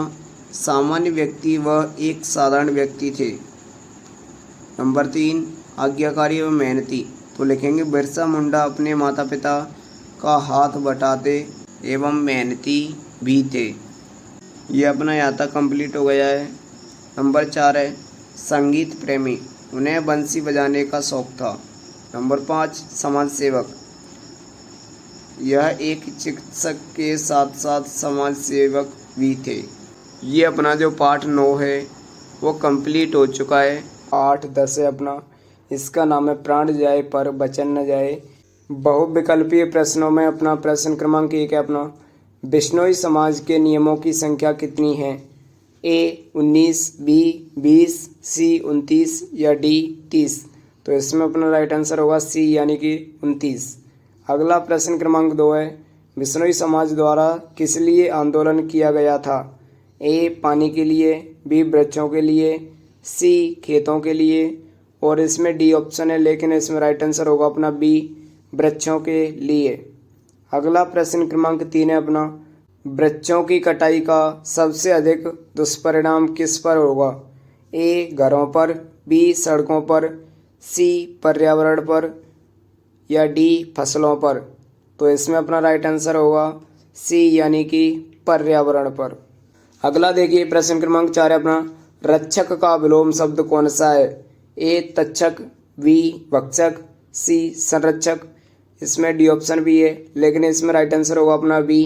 सामान्य व्यक्ति व एक साधारण व्यक्ति थे। नंबर 3, आज्ञाकारी एवं मेहनती। तो लिखेंगे बिरसा मुंडा अपने माता पिता का हाथ बटाते एवं मेहनती भी थे। ये अपना यहाँ तक कंप्लीट हो गया है। नंबर 4 है संगीत प्रेमी। उन्हें बंसी बजाने का शौक था। नंबर 5, समाज सेवक। यह एक चिकित्सक के साथ साथ समाज सेवक भी थे। ये अपना जो पाठ 9 है वो कंप्लीट हो चुका है। 8-10 है अपना, इसका नाम है प्राण जाए पर बचन न जाए। बहुविकल्पीय प्रश्नों में अपना प्रश्न क्रमांक 1 है अपना बिश्नोई समाज के नियमों की संख्या कितनी है? ए 19, बी 20, सी 29 या डी 30। तो इसमें अपना राइट आंसर होगा सी यानी कि 29। अगला प्रश्न क्रमांक 2 है बिश्नोई समाज द्वारा किस लिए आंदोलन किया गया था? ए पानी के लिए, बी वृक्षों के लिए, सी खेतों के लिए और इसमें डी ऑप्शन है लेकिन इसमें राइट आंसर होगा अपना बी वृक्षों के लिए। अगला प्रश्न क्रमांक 3 है अपना वृक्षों की कटाई का सबसे अधिक दुष्परिणाम किस पर होगा? ए घरों पर, बी सड़कों पर, सी पर्यावरण पर या डी फसलों पर। तो इसमें अपना राइट आंसर होगा सी यानी कि पर्यावरण पर। अगला देखिए प्रश्न क्रमांक 4 है अपना रक्षक का विलोम शब्द कौन सा है? ए तक्षक, बी भक्षक, सी संरक्षक। इसमें डी ऑप्शन भी है लेकिन इसमें राइट आंसर होगा अपना बी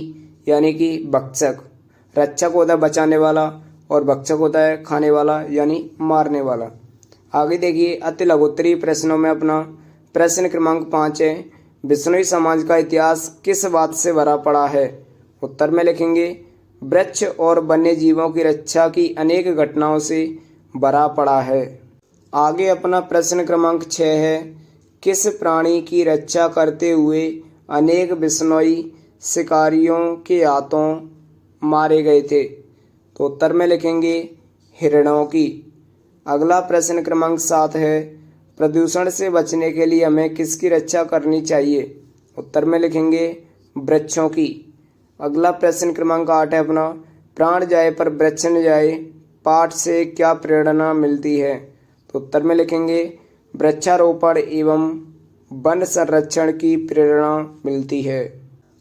यानी कि भक्षक। रक्षक होता है बचाने वाला और भक्षक होता है खाने वाला यानी मारने वाला। आगे देखिए अति लघुत्तरीय प्रश्नों में अपना प्रश्न क्रमांक 5 है बिश्नोई समाज का इतिहास किस बात से भरा पड़ा है? उत्तर में लिखेंगे वृक्ष और वन्य जीवों की रक्षा की अनेक घटनाओं से भरा पड़ा है। आगे अपना प्रश्न क्रमांक 6 है किस प्राणी की रक्षा करते हुए अनेक बिश्नोई शिकारियों के हाथों मारे गए थे? तो उत्तर में लिखेंगे हिरणों की। अगला प्रश्न क्रमांक 7 है प्रदूषण से बचने के लिए हमें किसकी रक्षा करनी चाहिए? उत्तर में लिखेंगे वृक्षों की। अगला प्रश्न क्रमांक 8 है अपना प्राण जाए पर वृक्ष न जाए पाठ से क्या प्रेरणा मिलती है? तो उत्तर में लिखेंगे वृक्षारोपण एवं वन संरक्षण की प्रेरणा मिलती है।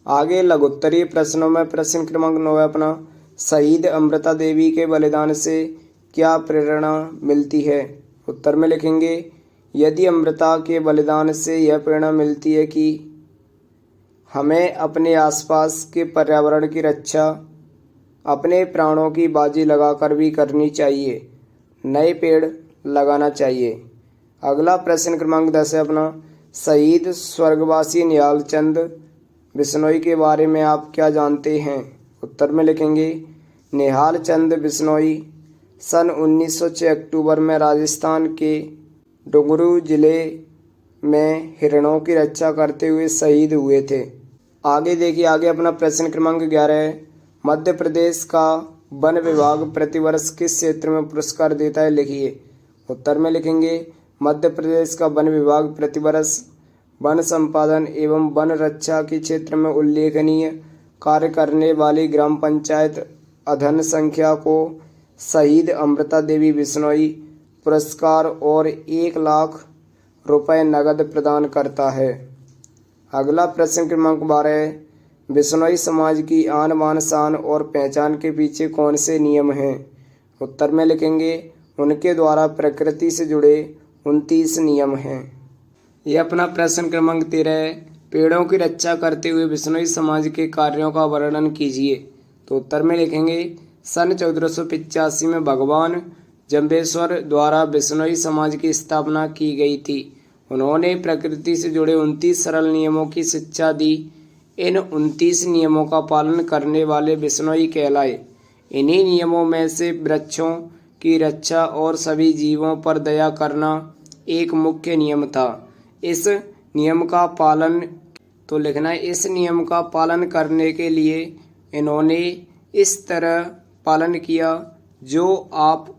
आगे लघुत्तरीय प्रश्नों में प्रश्न क्रमांक 9 है अपना, शहीद अमृता देवी के बलिदान से क्या प्रेरणा मिलती है। उत्तर में लिखेंगे, यदि अमृता के बलिदान से यह प्रेरणा मिलती है कि हमें अपने आसपास के पर्यावरण की रक्षा अपने प्राणों की बाजी लगाकर भी करनी चाहिए, नए पेड़ लगाना चाहिए। अगला प्रश्न क्रमांक 10 है अपना, शहीद स्वर्गवासी निहाल चंद बिश्नोई के बारे में आप क्या जानते हैं। उत्तर में लिखेंगे, निहाल चंद बिश्नोई सन 1906 अक्टूबर में राजस्थान के डुंगरू जिले में हिरणों की रक्षा करते हुए शहीद हुए थे। आगे देखिए, आगे अपना प्रश्न क्रमांक 11 है, मध्य प्रदेश का वन विभाग प्रतिवर्ष किस क्षेत्र में पुरस्कार देता है, लिखिए। उत्तर में लिखेंगे, मध्य प्रदेश का वन विभाग प्रतिवर्ष वन संपादन एवं वन रक्षा के क्षेत्र में उल्लेखनीय कार्य करने वाली ग्राम पंचायत अधन संख्या को शहीद अमृता देवी बिश्नोई पुरस्कार और 1 लाख रुपए नगद प्रदान करता है। अगला प्रश्न क्रमांक 12 है, बिश्नोई समाज की आन बान शान और पहचान के पीछे कौन से नियम हैं। उत्तर में लिखेंगे, उनके द्वारा प्रकृति से जुड़े 29 नियम हैं। यह अपना प्रश्न क्रमांक 13 है, पेड़ों की रक्षा करते हुए बिश्नोई समाज के कार्यों का वर्णन कीजिए। तो उत्तर में लिखेंगे, सन 1485 में भगवान जम्बेश्वर द्वारा बिश्नोई समाज की स्थापना की गई थी। उन्होंने प्रकृति से जुड़े 29 सरल नियमों की शिक्षा दी। इन 29 नियमों का पालन करने वाले बिश्नोई कहलाए। इन्हीं नियमों में से वृक्षों की रक्षा और सभी जीवों पर दया करना एक मुख्य नियम था। इस नियम का पालन तो लिखना है, इस नियम का पालन करने के लिए इन्होंने इस तरह पालन किया जो आप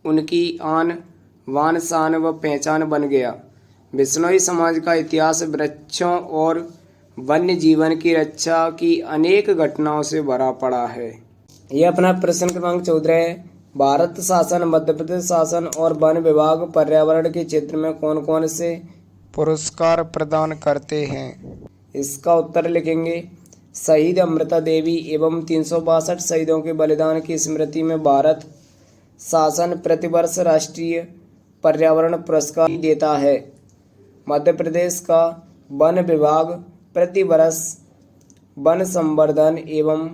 उनकी आन बान शान व पहचान बन गया। बिश्नोई समाज का इतिहास वृक्षों और वन्य जीवन की रक्षा की अनेक घटनाओं से भरा पड़ा है। यह अपना प्रश्न क्रमांक 14 है, भारत शासन, मध्य प्रदेश शासन और वन विभाग पर्यावरण के क्षेत्र में कौन कौन से पुरस्कार प्रदान करते हैं। इसका उत्तर लिखेंगे, शहीद अमृता देवी एवं 362 शहीदों के बलिदान की स्मृति में भारत शासन प्रतिवर्ष राष्ट्रीय पर्यावरण पुरस्कार देता है। मध्य प्रदेश का वन विभाग प्रतिवर्ष वन संवर्धन एवं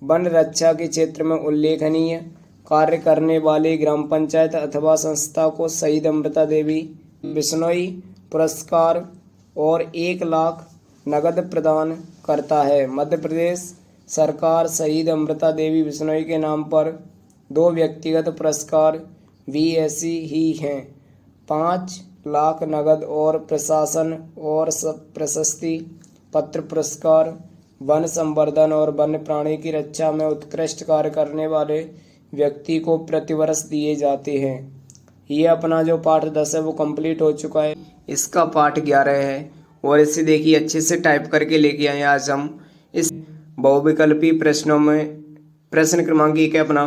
वन रक्षा के क्षेत्र में उल्लेखनीय कार्य करने वाली ग्राम पंचायत अथवा संस्था को शहीद अमृता देवी बिश्नोई पुरस्कार और 1 लाख नगद प्रदान करता है। मध्य प्रदेश सरकार शहीद अमृता देवी बिश्नोई के नाम पर 2 व्यक्तिगत पुरस्कार भी ऐसी ही हैं। 5 लाख नगद और प्रशासन और प्रशस्ति पत्र पुरस्कार वन संवर्धन और वन्य प्राणी की रक्षा में उत्कृष्ट कार्य करने वाले व्यक्ति को प्रतिवर्ष दिए जाते हैं। ये अपना जो पाठ 10 है वो कंप्लीट हो चुका है। इसका पाठ 11 है और इसे देखिए अच्छे से टाइप करके लेके आए। आज हम इस बहुविकल्पी प्रश्नों में प्रश्न क्रमांक 1 है अपना,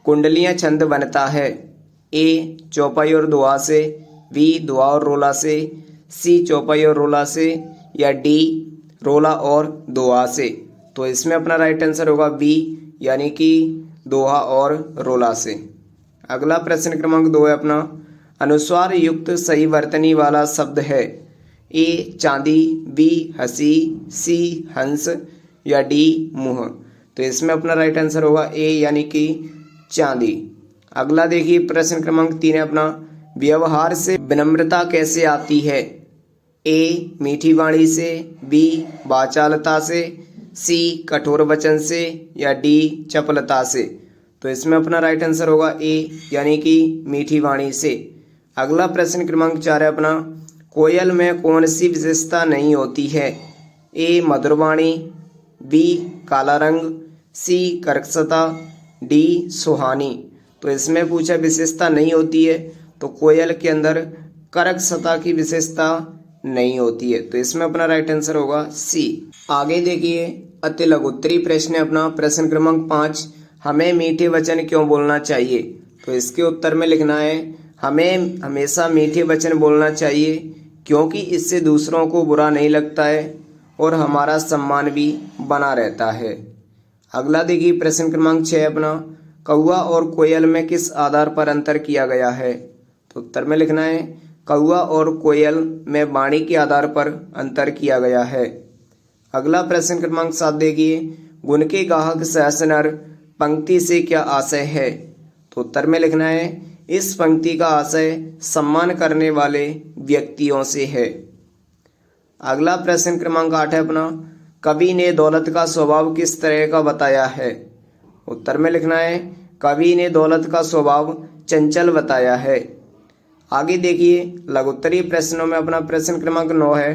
कुंडलियां छंद बनता है। ए चौपाई और दोहा से, बी दोहा और रोला से, सी चौपाई और रोला से, या डी रोला और दोहा से। तो इसमें अपना राइट आंसर होगा बी, यानी कि दोहा और रोला से। अगला प्रश्न क्रमांक 2 है अपना, अनुस्वार युक्त सही वर्तनी वाला शब्द है। ए चांदी, बी हंसी, सी हंस, या डी मुंह। तो इसमें अपना राइट आंसर होगा ए, यानी कि चांदी। अगला देखिए प्रश्न क्रमांक 3 है अपना, व्यवहार से विनम्रता कैसे आती है। ए मीठी वाणी से, बी वाचालता से, सी कठोर वचन से, या डी चपलता से। तो इसमें अपना राइट आंसर होगा ए, यानी कि मीठी वाणी से। अगला प्रश्न क्रमांक 4 है अपना, कोयल में कौन सी विशेषता नहीं होती है। ए मधुर वाणी, बी काला रंग, सी कर्कशता, डी सुहानी। तो इसमें पूछा विशेषता नहीं होती है, तो कोयल के अंदर कर्कशता की विशेषता नहीं होती है। तो इसमें अपना राइट आंसर होगा सी। आगे देखिए अति लघुत्तरी प्रश्न है अपना प्रश्न क्रमांक 5, हमें मीठे वचन क्यों बोलना चाहिए। तो इसके उत्तर में लिखना है, हमें हमेशा मीठे वचन बोलना चाहिए क्योंकि इससे दूसरों को बुरा नहीं लगता है और हमारा सम्मान भी बना रहता है। अगला देखिए प्रश्न क्रमांक 6 अपना, कौवा और कोयल में किस आधार पर अंतर किया गया है? तो उत्तर में लिखना है कौवा और कोयल में वाणी के आधार पर अंतर किया गया है। अगला प्रश्न क्रमांक 7 देखिए, गुण के गाहक सहस नर पंक्ति से क्या आशय है? तो उत्तर में लिखना है इस पंक्ति का आशय सम्मान करने वाले व्यक्तियों से है। अगला प्रश्न क्रमांक 8 है अपना, कवि ने दौलत का स्वभाव किस तरह का बताया है? उत्तर में लिखना है कवि ने दौलत का स्वभाव चंचल बताया है। आगे देखिए लघुत्तरीय प्रश्नों में अपना प्रश्न क्रमांक 9 है,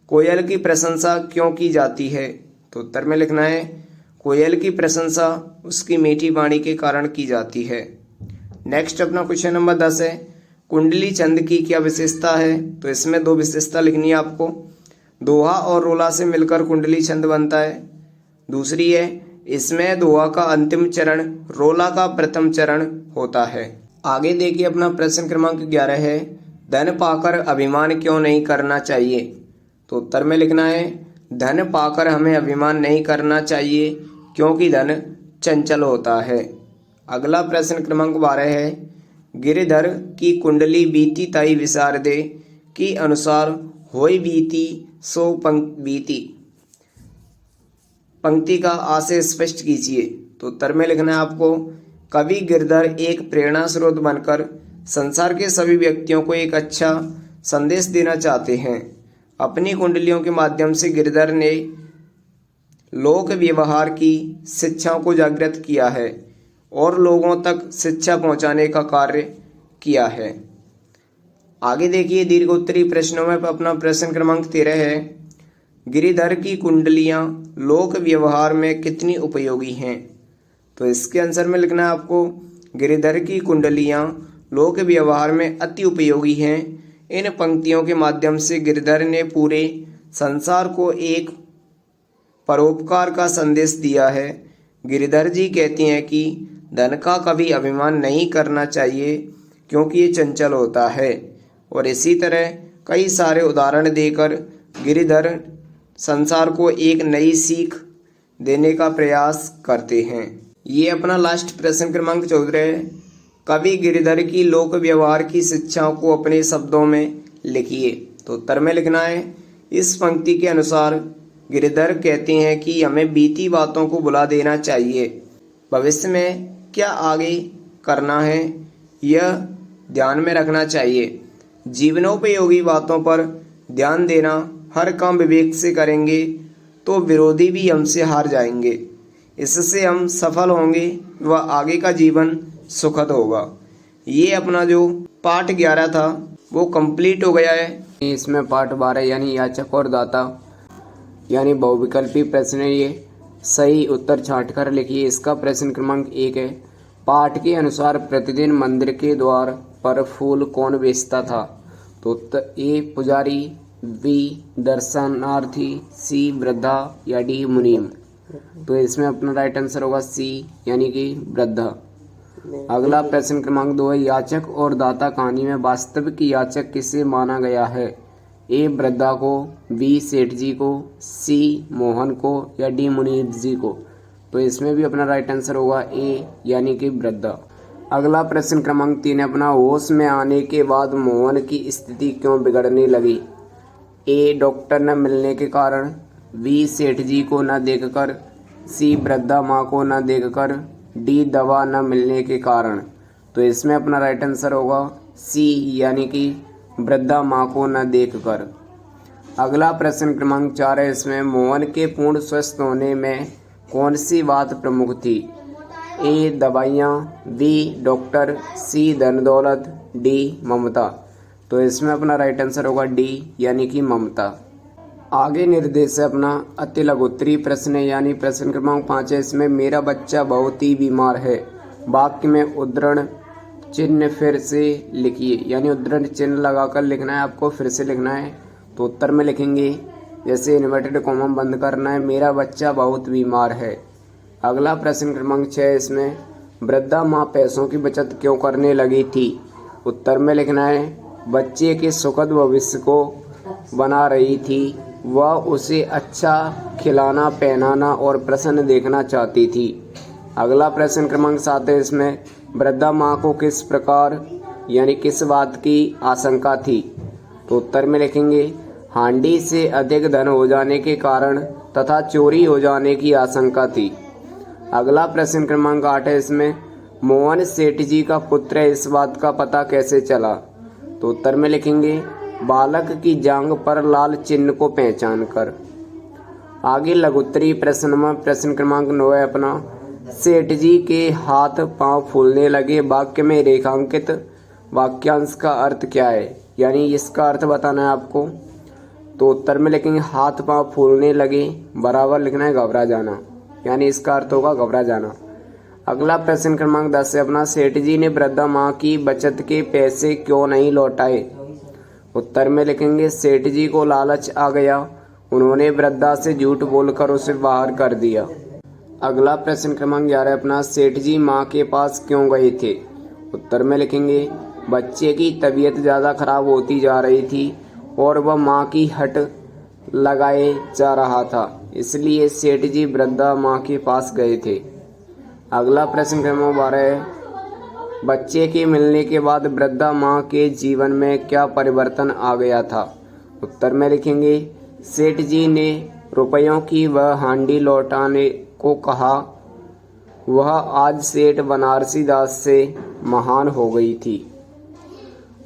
कोयल की प्रशंसा क्यों की जाती है? तो उत्तर में लिखना है कोयल की प्रशंसा उसकी मीठी वाणी के कारण की जाती है। नेक्स्ट अपना क्वेश्चन नंबर 10 है, कुंडली छंद की क्या विशेषता है? तो इसमें 2 विशेषता लिखनी है आपको। दोहा और रोला से मिलकर कुंडली छंद बनता है। दूसरी है इसमें दोहा का अंतिम चरण रोला का प्रथम चरण होता है। आगे देखिए अपना प्रश्न क्रमांक 11 है, धन पाकर अभिमान क्यों नहीं करना चाहिए? तो उत्तर में लिखना है धन पाकर हमें अभिमान नहीं करना चाहिए क्योंकि धन चंचल होता है। अगला प्रश्न क्रमांक 12 है, गिरिधर की कुंडली बीती ताई विसार दे की अनुसार होई बीती सो बीती पंक्ति का आशय स्पष्ट कीजिए। तो उत्तर में लिखना है आपको कवि गिरधर एक प्रेरणा स्रोत बनकर संसार के सभी व्यक्तियों को एक अच्छा संदेश देना चाहते हैं। अपनी कुंडलियों के माध्यम से गिरधर ने लोक व्यवहार की शिक्षाओं को जागृत किया है और लोगों तक शिक्षा पहुंचाने का कार्य किया है। आगे देखिए दीर्घ उत्तरी प्रश्नों में अपना प्रश्न क्रमांक 13 है, गिरिधर की कुंडलियां लोक व्यवहार में कितनी उपयोगी हैं? तो इसके आंसर में लिखना है आपको गिरिधर की कुंडलियां लोक व्यवहार में अति उपयोगी हैं। इन पंक्तियों के माध्यम से गिरधर ने पूरे संसार को एक परोपकार का संदेश दिया है। गिरिधर जी कहती हैं कि धन का कभी अभिमान नहीं करना चाहिए क्योंकि ये चंचल होता है, और इसी तरह कई सारे उदाहरण देकर गिरिधर संसार को एक नई सीख देने का प्रयास करते हैं। ये अपना लास्ट प्रश्न क्रमांक 14 है, कवि गिरिधर की लोक व्यवहार की शिक्षाओं को अपने शब्दों में लिखिए। तो उत्तर में लिखना है इस पंक्ति के अनुसार गिरिधर कहते हैं कि हमें बीती बातों को भुला देना चाहिए, भविष्य में क्या आगे करना है यह ध्यान में रखना चाहिए। जीवनोपयोगी बातों पर ध्यान देना, हर काम विवेक से करेंगे तो विरोधी भी हमसे हार जाएंगे, इससे हम सफल होंगे व आगे का जीवन सुखद होगा। ये अपना जो पाठ 11 था वो कंप्लीट हो गया है। इसमें पाठ 12 यानी याचक और दाता यानी बहुविकल्पी प्रश्न है, ये सही उत्तर छांट कर लिखिए। इसका प्रश्न क्रमांक 1 है, पाठ के अनुसार प्रतिदिन मंदिर के द्वार पर फूल कौन बेचता था? तो उत्तर ए पुजारी, बी दर्शनार्थी, सी वृद्धा या डी मुनीम। तो इसमें अपना राइट आंसर होगा सी यानी कि वृद्धा। अगला प्रश्न क्रमांक 2 है, याचक और दाता कहानी में वास्तविक याचक किसे माना गया है? ए वृद्धा को, बी सेठ जी को, सी मोहन को या डी मुनीर जी को। तो इसमें भी अपना राइट आंसर होगा ए यानी कि वृद्धा। अगला प्रश्न क्रमांक 3 है अपना, होश में आने के बाद मोहन की स्थिति क्यों बिगड़ने लगी? ए डॉक्टर न मिलने के कारण, बी सेठ जी को न देखकर, सी वृद्धा माँ को न देखकर, डी दवा न मिलने के कारण। तो इसमें अपना राइट आंसर होगा सी यानी कि वृद्धा माँ को न देखकर। अगला प्रश्न क्रमांक 4 है, इसमें मोहन के पूर्ण स्वस्थ होने में कौन सी बात प्रमुख थी? ए दवाइयाँ, बी डॉक्टर, सी धन दौलत, डी ममता। तो इसमें अपना राइट आंसर होगा डी यानी कि ममता। आगे निर्देश है अपना अति लघुत्तरी प्रश्न है यानी प्रश्न क्रमांक 5 है, इसमें मेरा बच्चा बहुत ही बीमार है वाक्य में उद्धरण चिन्ह फिर से लिखिए, यानी उद्धरण चिन्ह लगाकर लिखना है आपको, फिर से लिखना है। तो उत्तर में लिखेंगे जैसे इन्वर्टेड कॉमा बंद करना है, मेरा बच्चा बहुत बीमार है। अगला प्रश्न क्रमांक 6 है, इसमें वृद्धा माँ पैसों की बचत क्यों करने लगी थी? उत्तर में लिखना है बच्चे के सुखद भविष्य को बना रही थी वह उसे अच्छा खिलाना पहनाना और प्रसन्न देखना चाहती थी। अगला प्रश्न क्रमांक 7 है। इसमें वृद्धा माँ को किस प्रकार यानी किस बात की आशंका थी? तो उत्तर में लिखेंगे हांडी से अधिक धन हो जाने के कारण तथा चोरी हो जाने की आशंका थी। अगला प्रश्न क्रमांक 8 है। इसमें मोहन सेठ जी का पुत्र है, इस बात का पता कैसे चला? तो उत्तर में लिखेंगे बालक की जांघ पर लाल चिन्ह को पहचान कर। आगे लघुत्तरी प्रश्न में प्रश्न क्रमांक 9 है अपना सेठ जी के हाथ पांव फूलने लगे वाक्य में रेखांकित वाक्यांश का अर्थ क्या है? यानी इसका अर्थ बताना है आपको। तो उत्तर में लिखेंगे हाथ पांव फूलने लगे बराबर लिखना है घबरा जाना, यानी इसका अर्थ होगा घबरा जाना। अगला प्रश्न क्रमांक 10 है अपना सेठ जी ने वृद्धा माँ की बचत के पैसे क्यों नहीं लौटाए? उत्तर में लिखेंगे सेठ जी को लालच आ गया, उन्होंने वृद्धा से झूठ बोलकर उसे बाहर कर दिया। अगला प्रश्न क्रमांक 11 अपना सेठ जी माँ के पास क्यों गए थे? उत्तर में लिखेंगे बच्चे की तबीयत ज़्यादा खराब होती जा रही थी और वह माँ की हट लगाए जा रहा था, इसलिए सेठ जी वृद्धा माँ के पास गए थे। अगला प्रश्न क्रमांक 12 है बच्चे के मिलने के बाद वृद्धा माँ के जीवन में क्या परिवर्तन आ गया था? उत्तर में लिखेंगे सेठ जी ने रुपयों की वह हांडी लौटाने को कहा, वह आज सेठ बनारसी दास से महान हो गई थी।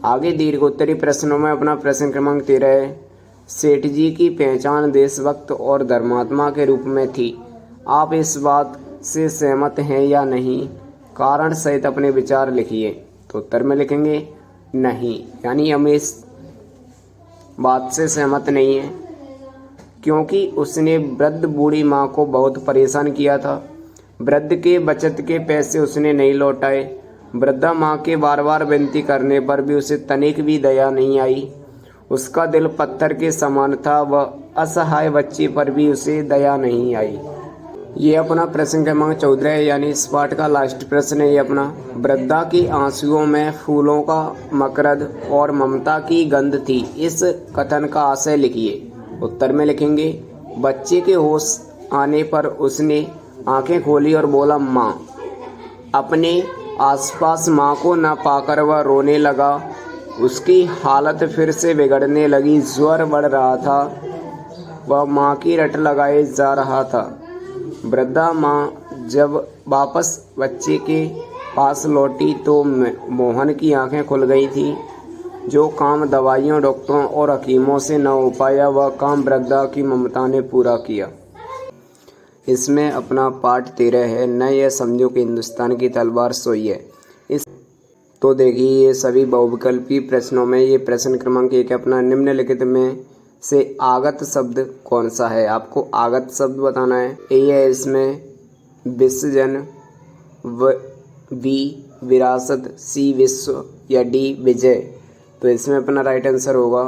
आगे दीर्घोत्तरी प्रश्नों में अपना प्रश्न क्रमांक 13 है सेठ जी की पहचान देशभक्त और धर्मात्मा के रूप में थी, आप इस बात से सहमत हैं या नहीं? कारण सहित अपने विचार लिखिए। तो उत्तर में लिखेंगे नहीं, यानी हम इस बात से सहमत नहीं हैं क्योंकि उसने वृद्ध बूढ़ी माँ को बहुत परेशान किया था। वृद्ध के बचत के पैसे उसने नहीं लौटाए। वृद्धा माँ के बार बार विनती करने पर भी उसे तनिक भी दया नहीं आई। उसका दिल पत्थर के समान था, वह असहाय बच्चे पर भी उसे दया नहीं आई। ये अपना प्रश्न क्रमांक 14 है, यानी इस पाठ का लास्ट प्रश्न है ये अपना वृद्धा के आंसुओं में फूलों का मकरद और ममता की गंध थी, इस कथन का आशय लिखिए। उत्तर में लिखेंगे बच्चे के होश आने पर उसने आंखें खोली और बोला माँ। अपने आसपास माँ को न पाकर वह रोने लगा। उसकी हालत फिर से बिगड़ने लगी, ज्वर बढ़ रहा था, वह माँ की रट लगाए जा रहा था। वृद्धा माँ जब वापस बच्चे के पास लौटी तो मोहन की आंखें खुल गई थी। जो काम दवाइयों डॉक्टरों और हकीमों से न हो पाया वह काम वृद्धा की ममता ने पूरा किया। इसमें अपना पाठ 13 है न यह समझो कि हिंदुस्तान की तलवार सोई है। इस तो देखिए ये सभी बहुविकल्पी प्रश्नों में ये प्रश्न क्रमांक 1 अपना निम्नलिखित में से आगत शब्द कौन सा है? आपको आगत शब्द बताना है। ए है इसमें विसर्जन, बी विरासत, सी विश्व या डी विजय। तो इसमें अपना राइट आंसर होगा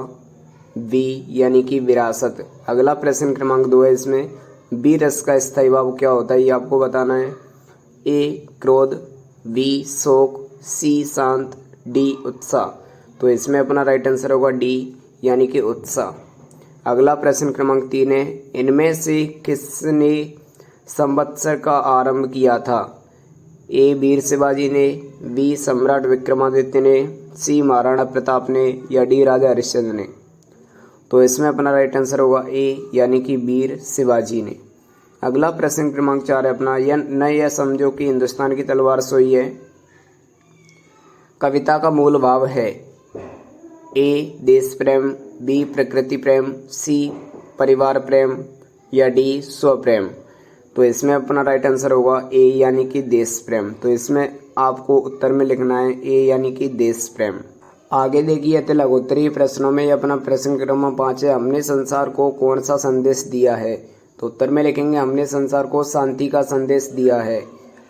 बी यानी कि विरासत। अगला प्रश्न क्रमांक 2 है। इसमें बी रस का स्थायी भाव क्या होता है ये आपको बताना है। ए क्रोध, बी शोक, सी शांत, डी उत्साह। तो इसमें अपना राइट आंसर होगा डी यानी कि उत्साह। अगला प्रश्न क्रमांक 3 है इनमें से किसने संवत्सर का आरंभ किया था? ए वीर शिवाजी ने, बी सम्राट विक्रमादित्य ने, सी महाराणा प्रताप ने या डी राजा हरिश्चंद्र ने। तो इसमें अपना राइट आंसर होगा ए यानी कि वीर शिवाजी ने। अगला प्रश्न क्रमांक 4 है अपना यह समझो कि हिंदुस्तान की तलवार सोई है। कविता का मूल भाव है ए देश प्रेम, बी प्रकृति प्रेम, सी परिवार प्रेम या डी स्व प्रेम। तो इसमें अपना राइट आंसर होगा ए यानी कि देश प्रेम। तो इसमें आपको उत्तर में लिखना है ए यानी कि देश प्रेम। आगे देखिए अति लघुत्तरी प्रश्नों में ये अपना प्रश्न क्रमांक 5 है हमने संसार को कौन सा संदेश दिया है? तो उत्तर में लिखेंगे हमने संसार को शांति का संदेश दिया है।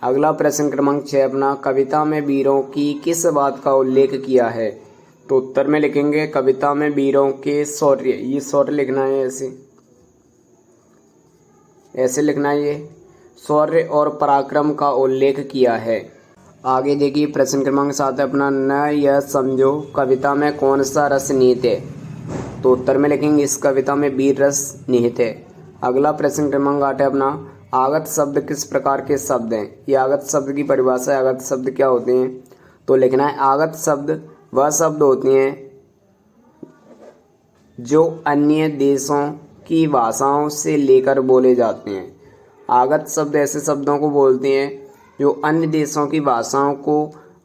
अगला प्रश्न क्रमांक 6 अपना कविता में वीरों की किस बात का उल्लेख किया है? तो उत्तर में लिखेंगे कविता में वीरों के शौर्य, ये शौर्य लिखना है ऐसे लिखना है ये शौर्य और पराक्रम का उल्लेख किया है। आगे देखिए प्रश्न क्रमांक 7 अपना न यह समझो कविता में कौन सा रस निहित है? तो उत्तर में लिखेंगे इस कविता में वीर रस निहित है। अगला प्रश्न क्रमांक 8 है अपना, आगत शब्द किस प्रकार के शब्द हैं। ये आगत शब्द की परिभाषा है। आगत शब्द क्या होते हैं, तो लिखना है आगत शब्द वह शब्द होते हैं जो अन्य देशों की भाषाओं से लेकर बोले जाते हैं। आगत शब्द ऐसे शब्दों को बोलते हैं जो अन्य देशों की भाषाओं को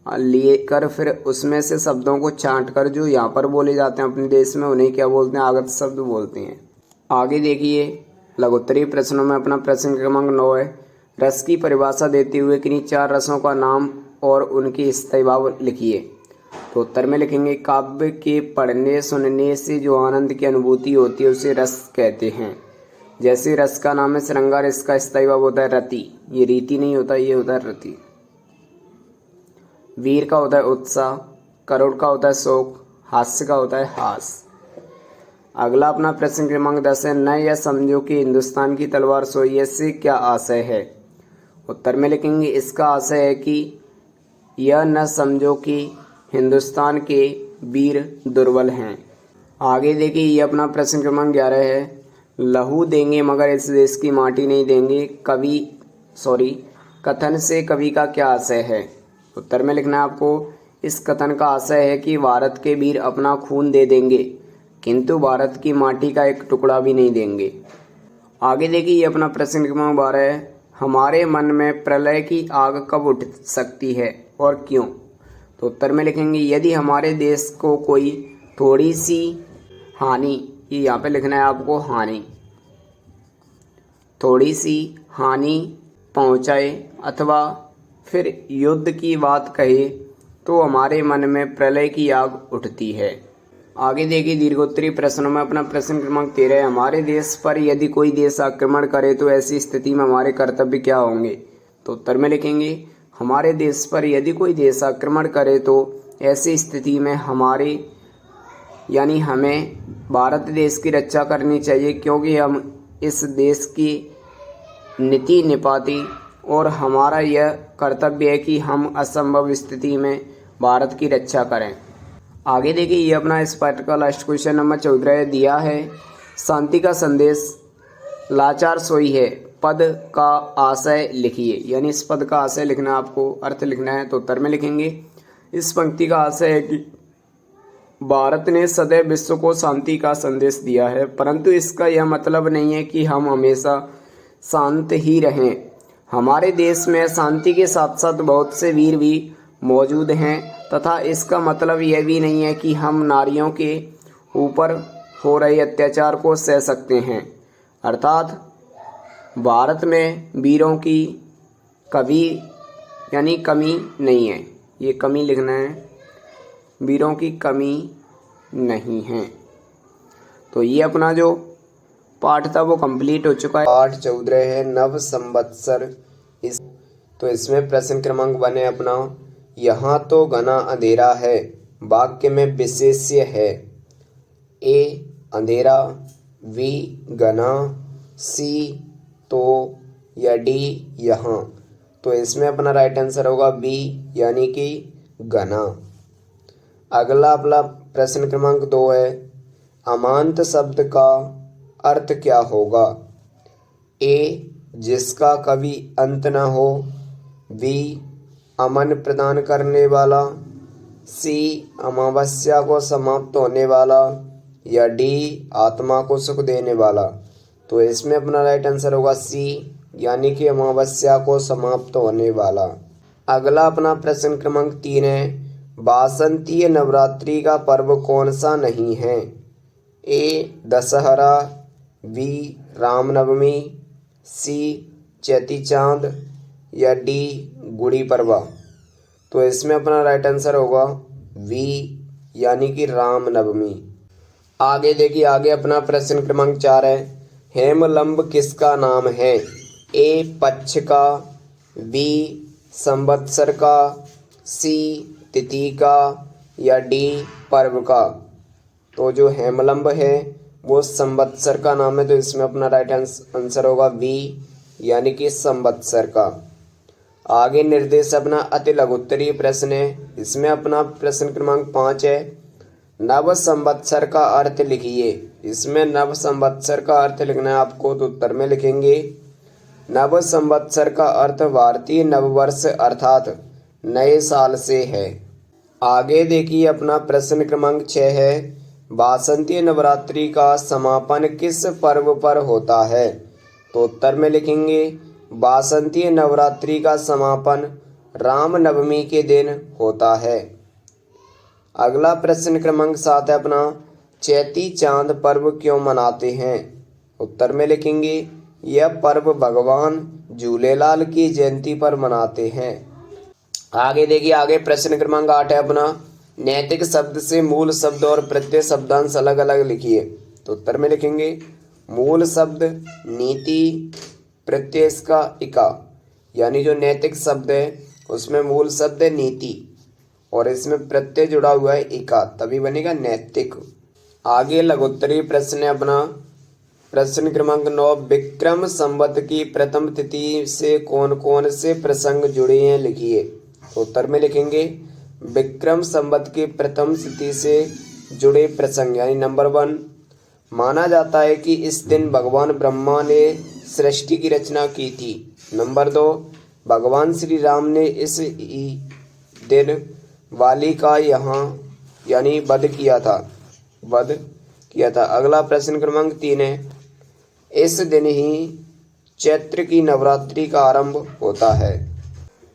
लेकर फिर उसमें से शब्दों को छांट कर जो यहाँ पर बोले जाते हैं अपने देश में, उन्हें क्या बोलते हैं, आगत शब्द बोलते हैं। आगे देखिए लघुत्तरीय प्रश्नों में अपना प्रश्न क्रमांक 9 है, रस की परिभाषा देते हुए किन्हीं 4 रसों का नाम और उनके स्थायी भाव लिखिए। तो उत्तर में लिखेंगे काव्य के पढ़ने सुनने से जो आनंद की अनुभूति होती है उसे रस कहते हैं। जैसे रस का नाम है श्रृंगार, इसका स्थायी भाव होता है रति, ये रीति नहीं होता, ये होता है रति। वीर का होता है उत्साह, करुण का होता है शोक, हास्य का होता है हास। अगला अपना प्रश्न क्रमांक 10 है, न यह समझो कि हिंदुस्तान की तलवार सोई है से क्या आशय है। उत्तर में लिखेंगे इसका आशय है कि यह न समझो कि हिंदुस्तान के वीर दुर्बल हैं। आगे देखिए ये अपना प्रश्न क्रमांक 11 है, लहू देंगे मगर इस देश की माटी नहीं देंगे, कथन से कवि का क्या आशय है। उत्तर में लिखना है आपको इस कथन का आशय है कि भारत के वीर अपना खून दे देंगे किंतु भारत की माटी का एक टुकड़ा भी नहीं देंगे। आगे देखिए ये अपना प्रश्न क्रमांक 12 है, हमारे मन में प्रलय की आग कब उठ सकती है और क्यों। तो उत्तर में लिखेंगे यदि हमारे देश को कोई थोड़ी सी हानि, ये यहाँ पे लिखना है आपको हानि, थोड़ी सी हानि पहुँचाए अथवा फिर युद्ध की बात कहे तो हमारे मन में प्रलय की आग उठती है। आगे देखिए दीर्घोत्तरीय प्रश्नों में अपना प्रश्न क्रमांक 13 है, हमारे देश पर यदि कोई देश आक्रमण करे तो ऐसी स्थिति में हमारे कर्तव्य क्या होंगे। तो उत्तर में लिखेंगे हमारे देश पर यदि कोई देश आक्रमण करे तो ऐसी स्थिति में हमारे यानी हमें भारत देश की रक्षा करनी चाहिए, क्योंकि हम इस देश की नीति निपाती और हमारा यह कर्तव्य है कि हम असंभव स्थिति में भारत की रक्षा करें। आगे देखिए ये अपना इस पाठ का लास्ट क्वेश्चन नंबर 14 दिया है, शांति का संदेश लाचार सोई है, पद का आशय लिखिए। यानी इस पद का आशय लिखना है आपको, अर्थ लिखना है। तो उत्तर में लिखेंगे इस पंक्ति का आशय है कि भारत ने सदैव विश्व को शांति का संदेश दिया है, परंतु इसका यह मतलब नहीं है कि हम हमेशा शांत ही रहें। हमारे देश में शांति के साथ साथ बहुत से वीर भी मौजूद हैं तथा इसका मतलब यह भी नहीं है कि हम नारियों के ऊपर हो रहे अत्याचार को सह सकते हैं। अर्थात भारत में वीरों की कभी यानी कमी नहीं है, ये कमी लिखना है, वीरों की कमी नहीं है। तो ये अपना जो पाठ था वो कंप्लीट हो चुका है। पाठ 14 है नव संवत्सर। तो इसमें प्रश्न क्रमांक 1 है अपना, यहाँ तो घना अंधेरा है, वाक्य में विशेष्य है। ए अंधेरा, बी घना, सी तो या डी यहाँ। तो इसमें अपना राइट आंसर होगा बी यानी कि घना। अगला अपना प्रश्न क्रमांक 2 है, अमांत शब्द का अर्थ क्या होगा। ए जिसका कभी अंत न हो, बी अमन प्रदान करने वाला, सी अमावस्या को समाप्त होने वाला, या डी आत्मा को सुख देने वाला। तो इसमें अपना राइट आंसर होगा सी यानी कि अमावस्या को समाप्त होने वाला। अगला अपना प्रश्न क्रमांक 3 है, वासंतीय नवरात्रि का पर्व कौन सा नहीं है। ए दशहरा, बी रामनवमी, सी चैती चांद, या डी गुड़ी पड़वा। तो इसमें अपना राइट आंसर होगा वी यानी कि रामनवमी। आगे देखिए आगे अपना प्रश्न क्रमांक 4 है, हेमलंब किसका नाम है। ए पक्ष का, बी संवत्सर का, सी तिथि का, या डी पर्व का। तो जो हेमलंब है वो संवत्सर का नाम है, तो इसमें अपना राइट आंसर होगा बी यानी कि संवत्सर का। आगे निर्देश अपना अति लघुत्तरीय प्रश्न है, इसमें अपना प्रश्न क्रमांक 5 है, नव संवत्सर का अर्थ लिखिए। इसमें नव संवत्सर का अर्थ लिखना है आपको, तो उत्तर में लिखेंगे नव संवत्सर का अर्थ भारतीय नववर्ष अर्थात नए साल से है। आगे देखिए अपना प्रश्न क्रमांक 6 है, वासंती नवरात्रि का समापन किस पर्व पर होता है? तो उत्तर में लिखेंगे वासंती नवरात्रि का समापन रामनवमी के दिन होता है। अगला प्रश्न क्रमांक 7 है अपना, चैती चांद पर्व क्यों मनाते हैं? उत्तर में लिखेंगे यह पर्व भगवान झूलेलाल की जयंती पर मनाते हैं। आगे देखिए, आगे प्रश्न क्रमांक 8 है अपना, नैतिक शब्द से मूल शब्द और प्रत्यय शब्दांश अलग अलग लिखिए। तो उत्तर में लिखेंगे मूल शब्द नीति, प्रत्यय का इका, यानी जो नैतिक शब्द है उसमें मूल शब्द है नीति और इसमें प्रत्यय जुड़ा हुआ है इका, तभी बनेगा नैतिक। आगे लघुत्तरी प्रश्न है अपना, प्रश्न क्रमांक 9, विक्रम संवत की प्रथम तिथि से कौन कौन से प्रसंग जुड़े हैं लिखिए। तो उत्तर में लिखेंगे विक्रम संवत की प्रथम तिथि से जुड़े प्रसंग, यानी नंबर 1, माना जाता है कि इस दिन भगवान ब्रह्मा ने सृष्टि की रचना की थी। नंबर 2, भगवान श्री राम ने इस दिन वाली का यहाँ यानी वध किया था। अगला प्रश्न क्रमांक 3 है, इस दिन ही चैत्र की नवरात्रि का आरंभ होता है।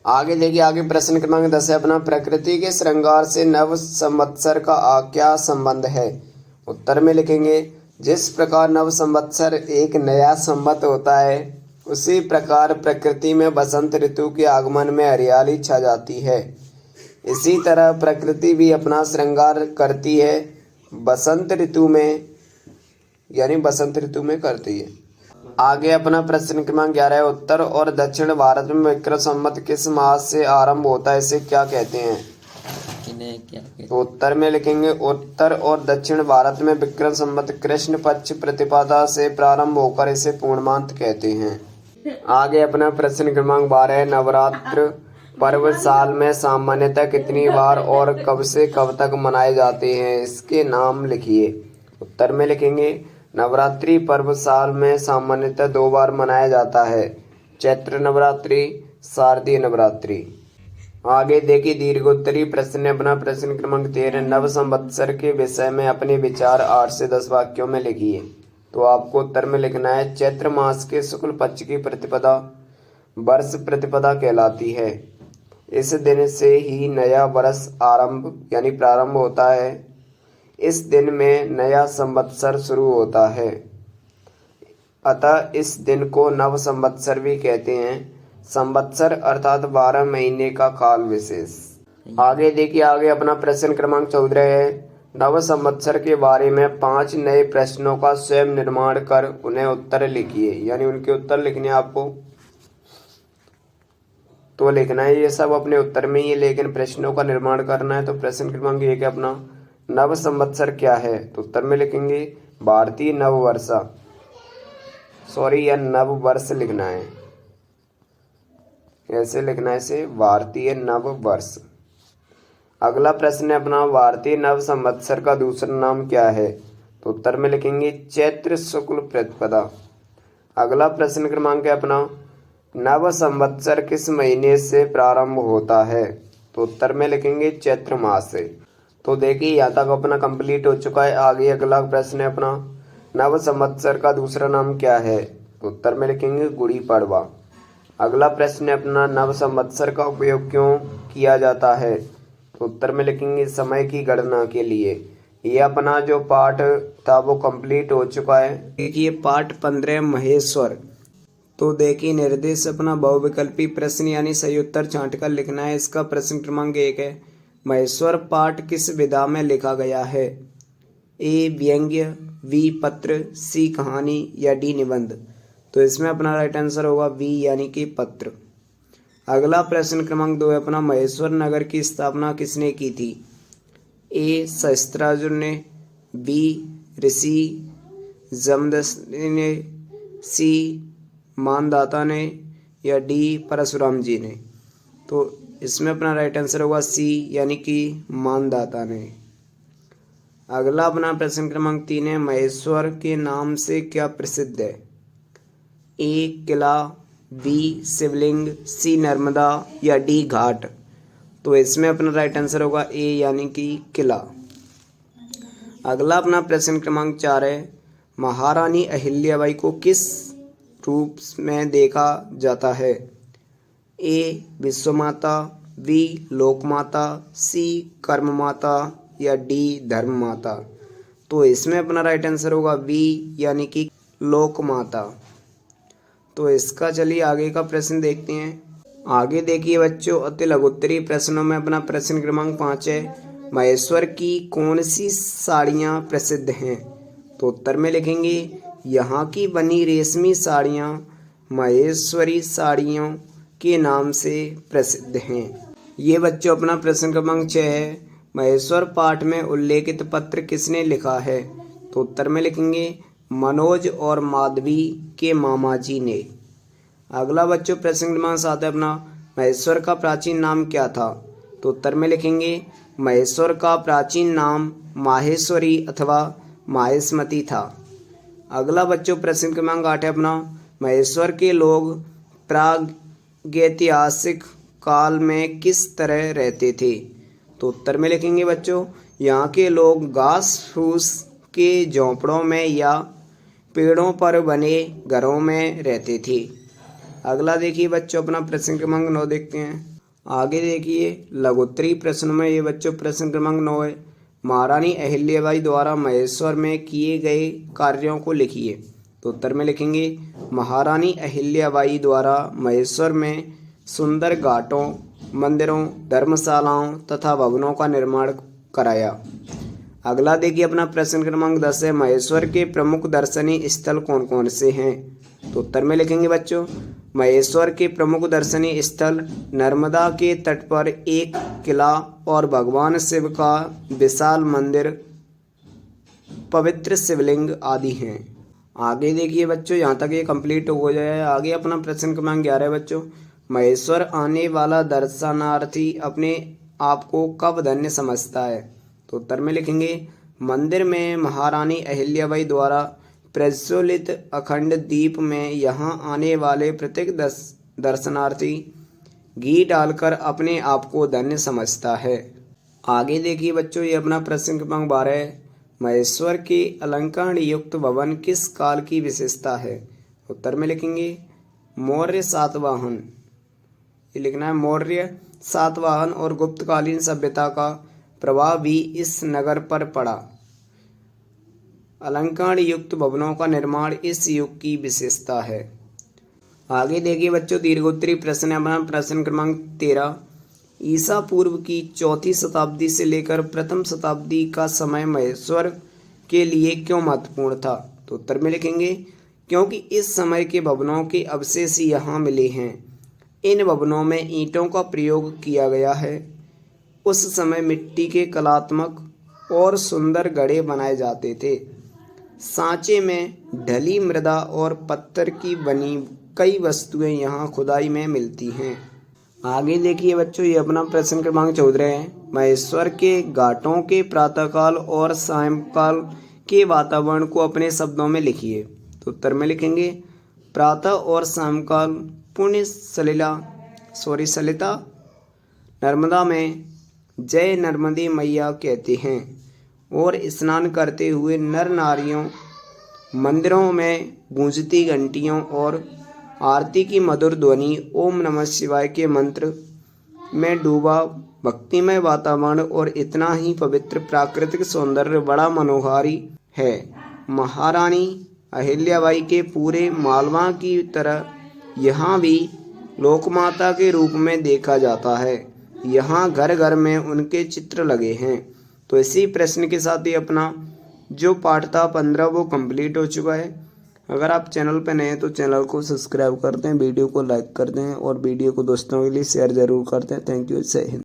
आगे देखिए, आगे प्रश्न क्रमांक 10 है अपना, प्रकृति के श्रृंगार से नव संवत्सर का क्या संबंध है? उत्तर में लिखेंगे जिस प्रकार नव संवत्सर एक नया संवत होता है, उसी प्रकार प्रकृति में बसंत ऋतु के आगमन में हरियाली छा जाती है। इसी तरह प्रकृति भी अपना श्रृंगार करती है बसंत ऋतु में, यानी बसंत ऋतु में करती है। आगे अपना प्रश्न क्रमांक 11 है, उत्तर और दक्षिण भारत में विक्रम संवत किस मास से आरंभ होता है, इसे क्या कहते हैं? तो उत्तर में लिखेंगे उत्तर और दक्षिण भारत में विक्रम संवत कृष्ण पक्ष प्रतिपदा से प्रारंभ होकर इसे पूर्णमांत कहते हैं। आगे अपना प्रश्न क्रमांक 12 है, नवरात्र पर्व साल में सामान्यतः कितनी बार और कब से कब तक मनाए जाते हैं, इसके नाम लिखिए। उत्तर में लिखेंगे नवरात्रि पर्व साल में सामान्यतः 2 बार मनाया जाता है, चैत्र नवरात्रि, शारदीय नवरात्रि। आगे देखिए दीर्घोत्तरी प्रश्न अपना प्रश्न क्रमांक 13, नव संवत्सर के विषय में अपने विचार 8 से 10 वाक्यों में लिखिए। तो आपको उत्तर में लिखना है चैत्र मास के शुक्ल पक्ष की प्रतिपदा वर्ष प्रतिपदा कहलाती है। इस दिन से ही नया वर्ष आरंभ यानी प्रारंभ होता है। इस दिन में नया संवत्सर शुरू होता है, अतः इस दिन को नव संवत्सर भी कहते हैं। संवत्सर अर्थात 12 महीने का काल विशेष। आगे देखिए, आगे अपना प्रश्न क्रमांक 14 है, नव संवत्सर के बारे में 5 नए प्रश्नों का स्वयं निर्माण कर उन्हें उत्तर लिखिए, यानी उनके उत्तर लिखने आपको तो लिखना है ये सब अपने उत्तर में ही, लेकिन प्रश्नों का निर्माण करना है। तो प्रश्न क्रमांक 1 है अपना, नव संवत्सर क्या है? तो उत्तर में लिखेंगे भारतीय नववर्ष, या नव वर्ष लिखना है, ऐसे लिखना है इसे, भारतीय नव वर्ष। अगला प्रश्न है अपना, भारतीय नव संवत्सर का दूसरा नाम क्या है? तो उत्तर में लिखेंगे चैत्र शुक्ल प्रतिपदा। अगला प्रश्न क्रमांक है अपना, नव संवत्सर किस महीने से प्रारंभ होता है? तो उत्तर में लिखेंगे चैत्र मास से। तो देखिए यहाँ तक अपना कंप्लीट हो चुका है। आगे अगला प्रश्न है अपना, नव संवत्सर का दूसरा नाम क्या है? तो उत्तर में लिखेंगे गुड़ी पड़वा। अगला प्रश्न है अपना, नव संवत्सर का उपयोग क्यों किया जाता है? तो उत्तर में लिखेंगे समय की गणना के लिए। ये अपना जो पाठ था वो कंप्लीट हो चुका है। देखिए पाठ 15 महेश्वर। तो देखिए निर्देश अपना बहुविकल्पी प्रश्न यानी सही उत्तर छांट कर लिखना है। इसका प्रश्न क्रमांक 1 है, महेश्वर पाठ किस विधा में लिखा गया है? ए व्यंग्य, बी पत्र, सी कहानी या डी निबंध? तो इसमें अपना राइट आंसर होगा बी यानी कि पत्र। अगला प्रश्न क्रमांक 2 है अपना, महेश्वर नगर की स्थापना किसने की थी? ए सहस्त्रार्जुन ने, बी ऋषि जमदग्नि ने, सी मानदाता ने या डी परशुराम जी ने? तो इसमें अपना राइट आंसर होगा सी यानी कि मानदाता ने। अगला अपना प्रश्न क्रमांक 3 है, महेश्वर के नाम से क्या प्रसिद्ध है? ए किला, बी शिवलिंग, सी नर्मदा या डी घाट। तो इसमें अपना राइट आंसर होगा ए यानी कि किला। अगला अपना प्रश्न क्रमांक 4 है, महारानी अहिल्याबाई को किस रूप में देखा जाता है? ए विश्वमाता, बी लोकमाता, सी कर्ममाता या डी धर्ममाता। तो इसमें अपना राइट आंसर होगा बी यानी कि लोकमाता। तो इसका चलिए आगे का प्रश्न देखते हैं। आगे देखिए बच्चों, अति लघुत्तरीय प्रश्नों में अपना प्रश्न क्रमांक 5 है, महेश्वर की कौन सी साड़ियाँ प्रसिद्ध हैं? तो उत्तर में लिखेंगे, यहाँ की बनी रेशमी साड़ियाँ महेश्वरी साड़ियों के नाम से प्रसिद्ध हैं। ये बच्चों अपना प्रश्न क्रमांक 6 है, महेश्वर पाठ में उल्लेखित पत्र किसने लिखा है? तो उत्तर में लिखेंगे, मनोज और माधवी के मामा जी ने। अगला बच्चों प्रश्न क्रमांक 7 है अपना, महेश्वर का प्राचीन नाम क्या था? तो उत्तर में लिखेंगे, महेश्वर का प्राचीन नाम माहेश्वरी अथवा माहेश्मती था। अगला बच्चों प्रश्न क्रमांक 8 है अपना, महेश्वर के लोग प्रागैतिहासिक काल में किस तरह रहते थे? तो उत्तर में लिखेंगे बच्चों, यहाँ के लोग घास फूस के झोंपड़ों में या पेड़ों पर बने घरों में रहते थे। अगला देखिए बच्चों अपना प्रश्न क्रमांक 9 देखते हैं। आगे देखिए लघुत्तरीय प्रश्नों में ये बच्चों प्रश्न क्रमांक 9 है, महारानी अहिल्याबाई द्वारा महेश्वर में किए गए कार्यों को लिखिए। तो उत्तर में लिखेंगे, महारानी अहिल्याबाई द्वारा महेश्वर में सुंदर घाटों, मंदिरों, धर्मशालाओं तथा भवनों का निर्माण कराया। अगला देखिए अपना प्रश्न क्रमांक 10 है, महेश्वर के प्रमुख दर्शनीय स्थल कौन कौन से हैं? तो उत्तर में लिखेंगे बच्चों, महेश्वर के प्रमुख दर्शनीय स्थल नर्मदा के तट पर एक किला और भगवान शिव का विशाल मंदिर, पवित्र शिवलिंग आदि हैं। आगे देखिए बच्चों, यहाँ तक ये कंप्लीट हो जाए। आगे अपना प्रश्न क्रमांक 11 है बच्चों, महेश्वर आने वाला दर्शनार्थी अपने आप को कब धन्य समझता है? तो उत्तर में लिखेंगे, मंदिर में महारानी अहिल्याबाई द्वारा प्रज्वलित अखंड दीप में यहाँ आने वाले प्रत्येक दर्शनार्थी घी डालकर अपने आप को धन्य समझता है। आगे देखिए बच्चों, ये अपना प्रश्न क्रमांक 12 है, महेश्वर के अलंकार युक्त भवन किस काल की विशेषता है? उत्तर में लिखेंगे, मौर्य सातवाहन। ये लिखना है, मौर्य सातवाहन और गुप्तकालीन सभ्यता का प्रभाव भी इस नगर पर पड़ा। अलंकार युक्त भवनों का निर्माण इस युग की विशेषता है। आगे देखिए बच्चों, दीर्घोत्तरीय प्रश्न है अपना प्रश्न क्रमांक 13, ईसा पूर्व की 4वीं शताब्दी से लेकर प्रथम शताब्दी का समय महेश्वर के लिए क्यों महत्वपूर्ण था? तो उत्तर में लिखेंगे, क्योंकि इस समय के भवनों के अवशेष यहाँ मिले हैं। इन भवनों में ईंटों का प्रयोग किया गया है। उस समय मिट्टी के कलात्मक और सुंदर घड़े बनाए जाते थे। सांचे में ढली मृदा और पत्थर की बनी कई वस्तुएं यहाँ खुदाई में मिलती हैं। आगे देखिए बच्चों, ये अपना प्रश्न क्रमांक 14 है, महेश्वर के घाटों के प्रातःकाल और सायंकाल के वातावरण को अपने शब्दों में लिखिए। तो उत्तर में लिखेंगे, प्रातः और सायंकाल पुण्य सलिता नर्मदा में जय नर्मदे मैया कहते हैं और स्नान करते हुए नर नारियों मंदिरों में गूंजती घंटियों और आरती की मधुर ध्वनि ओम नमः शिवाय के मंत्र में डूबा भक्तिमय वातावरण और इतना ही पवित्र प्राकृतिक सौंदर्य बड़ा मनोहारी है। महारानी अहिल्याबाई के पूरे मालवा की तरह यहाँ भी लोकमाता के रूप में देखा जाता है। यहाँ घर घर में उनके चित्र लगे हैं। तो इसी प्रश्न के साथ ही अपना जो पाठ था 15 वो कंप्लीट हो चुका है। अगर आप चैनल पर नए हैं तो चैनल को सब्सक्राइब कर दें, वीडियो को लाइक कर दें और वीडियो को दोस्तों के लिए शेयर ज़रूर कर दें। थैंक यू, जय हिंद।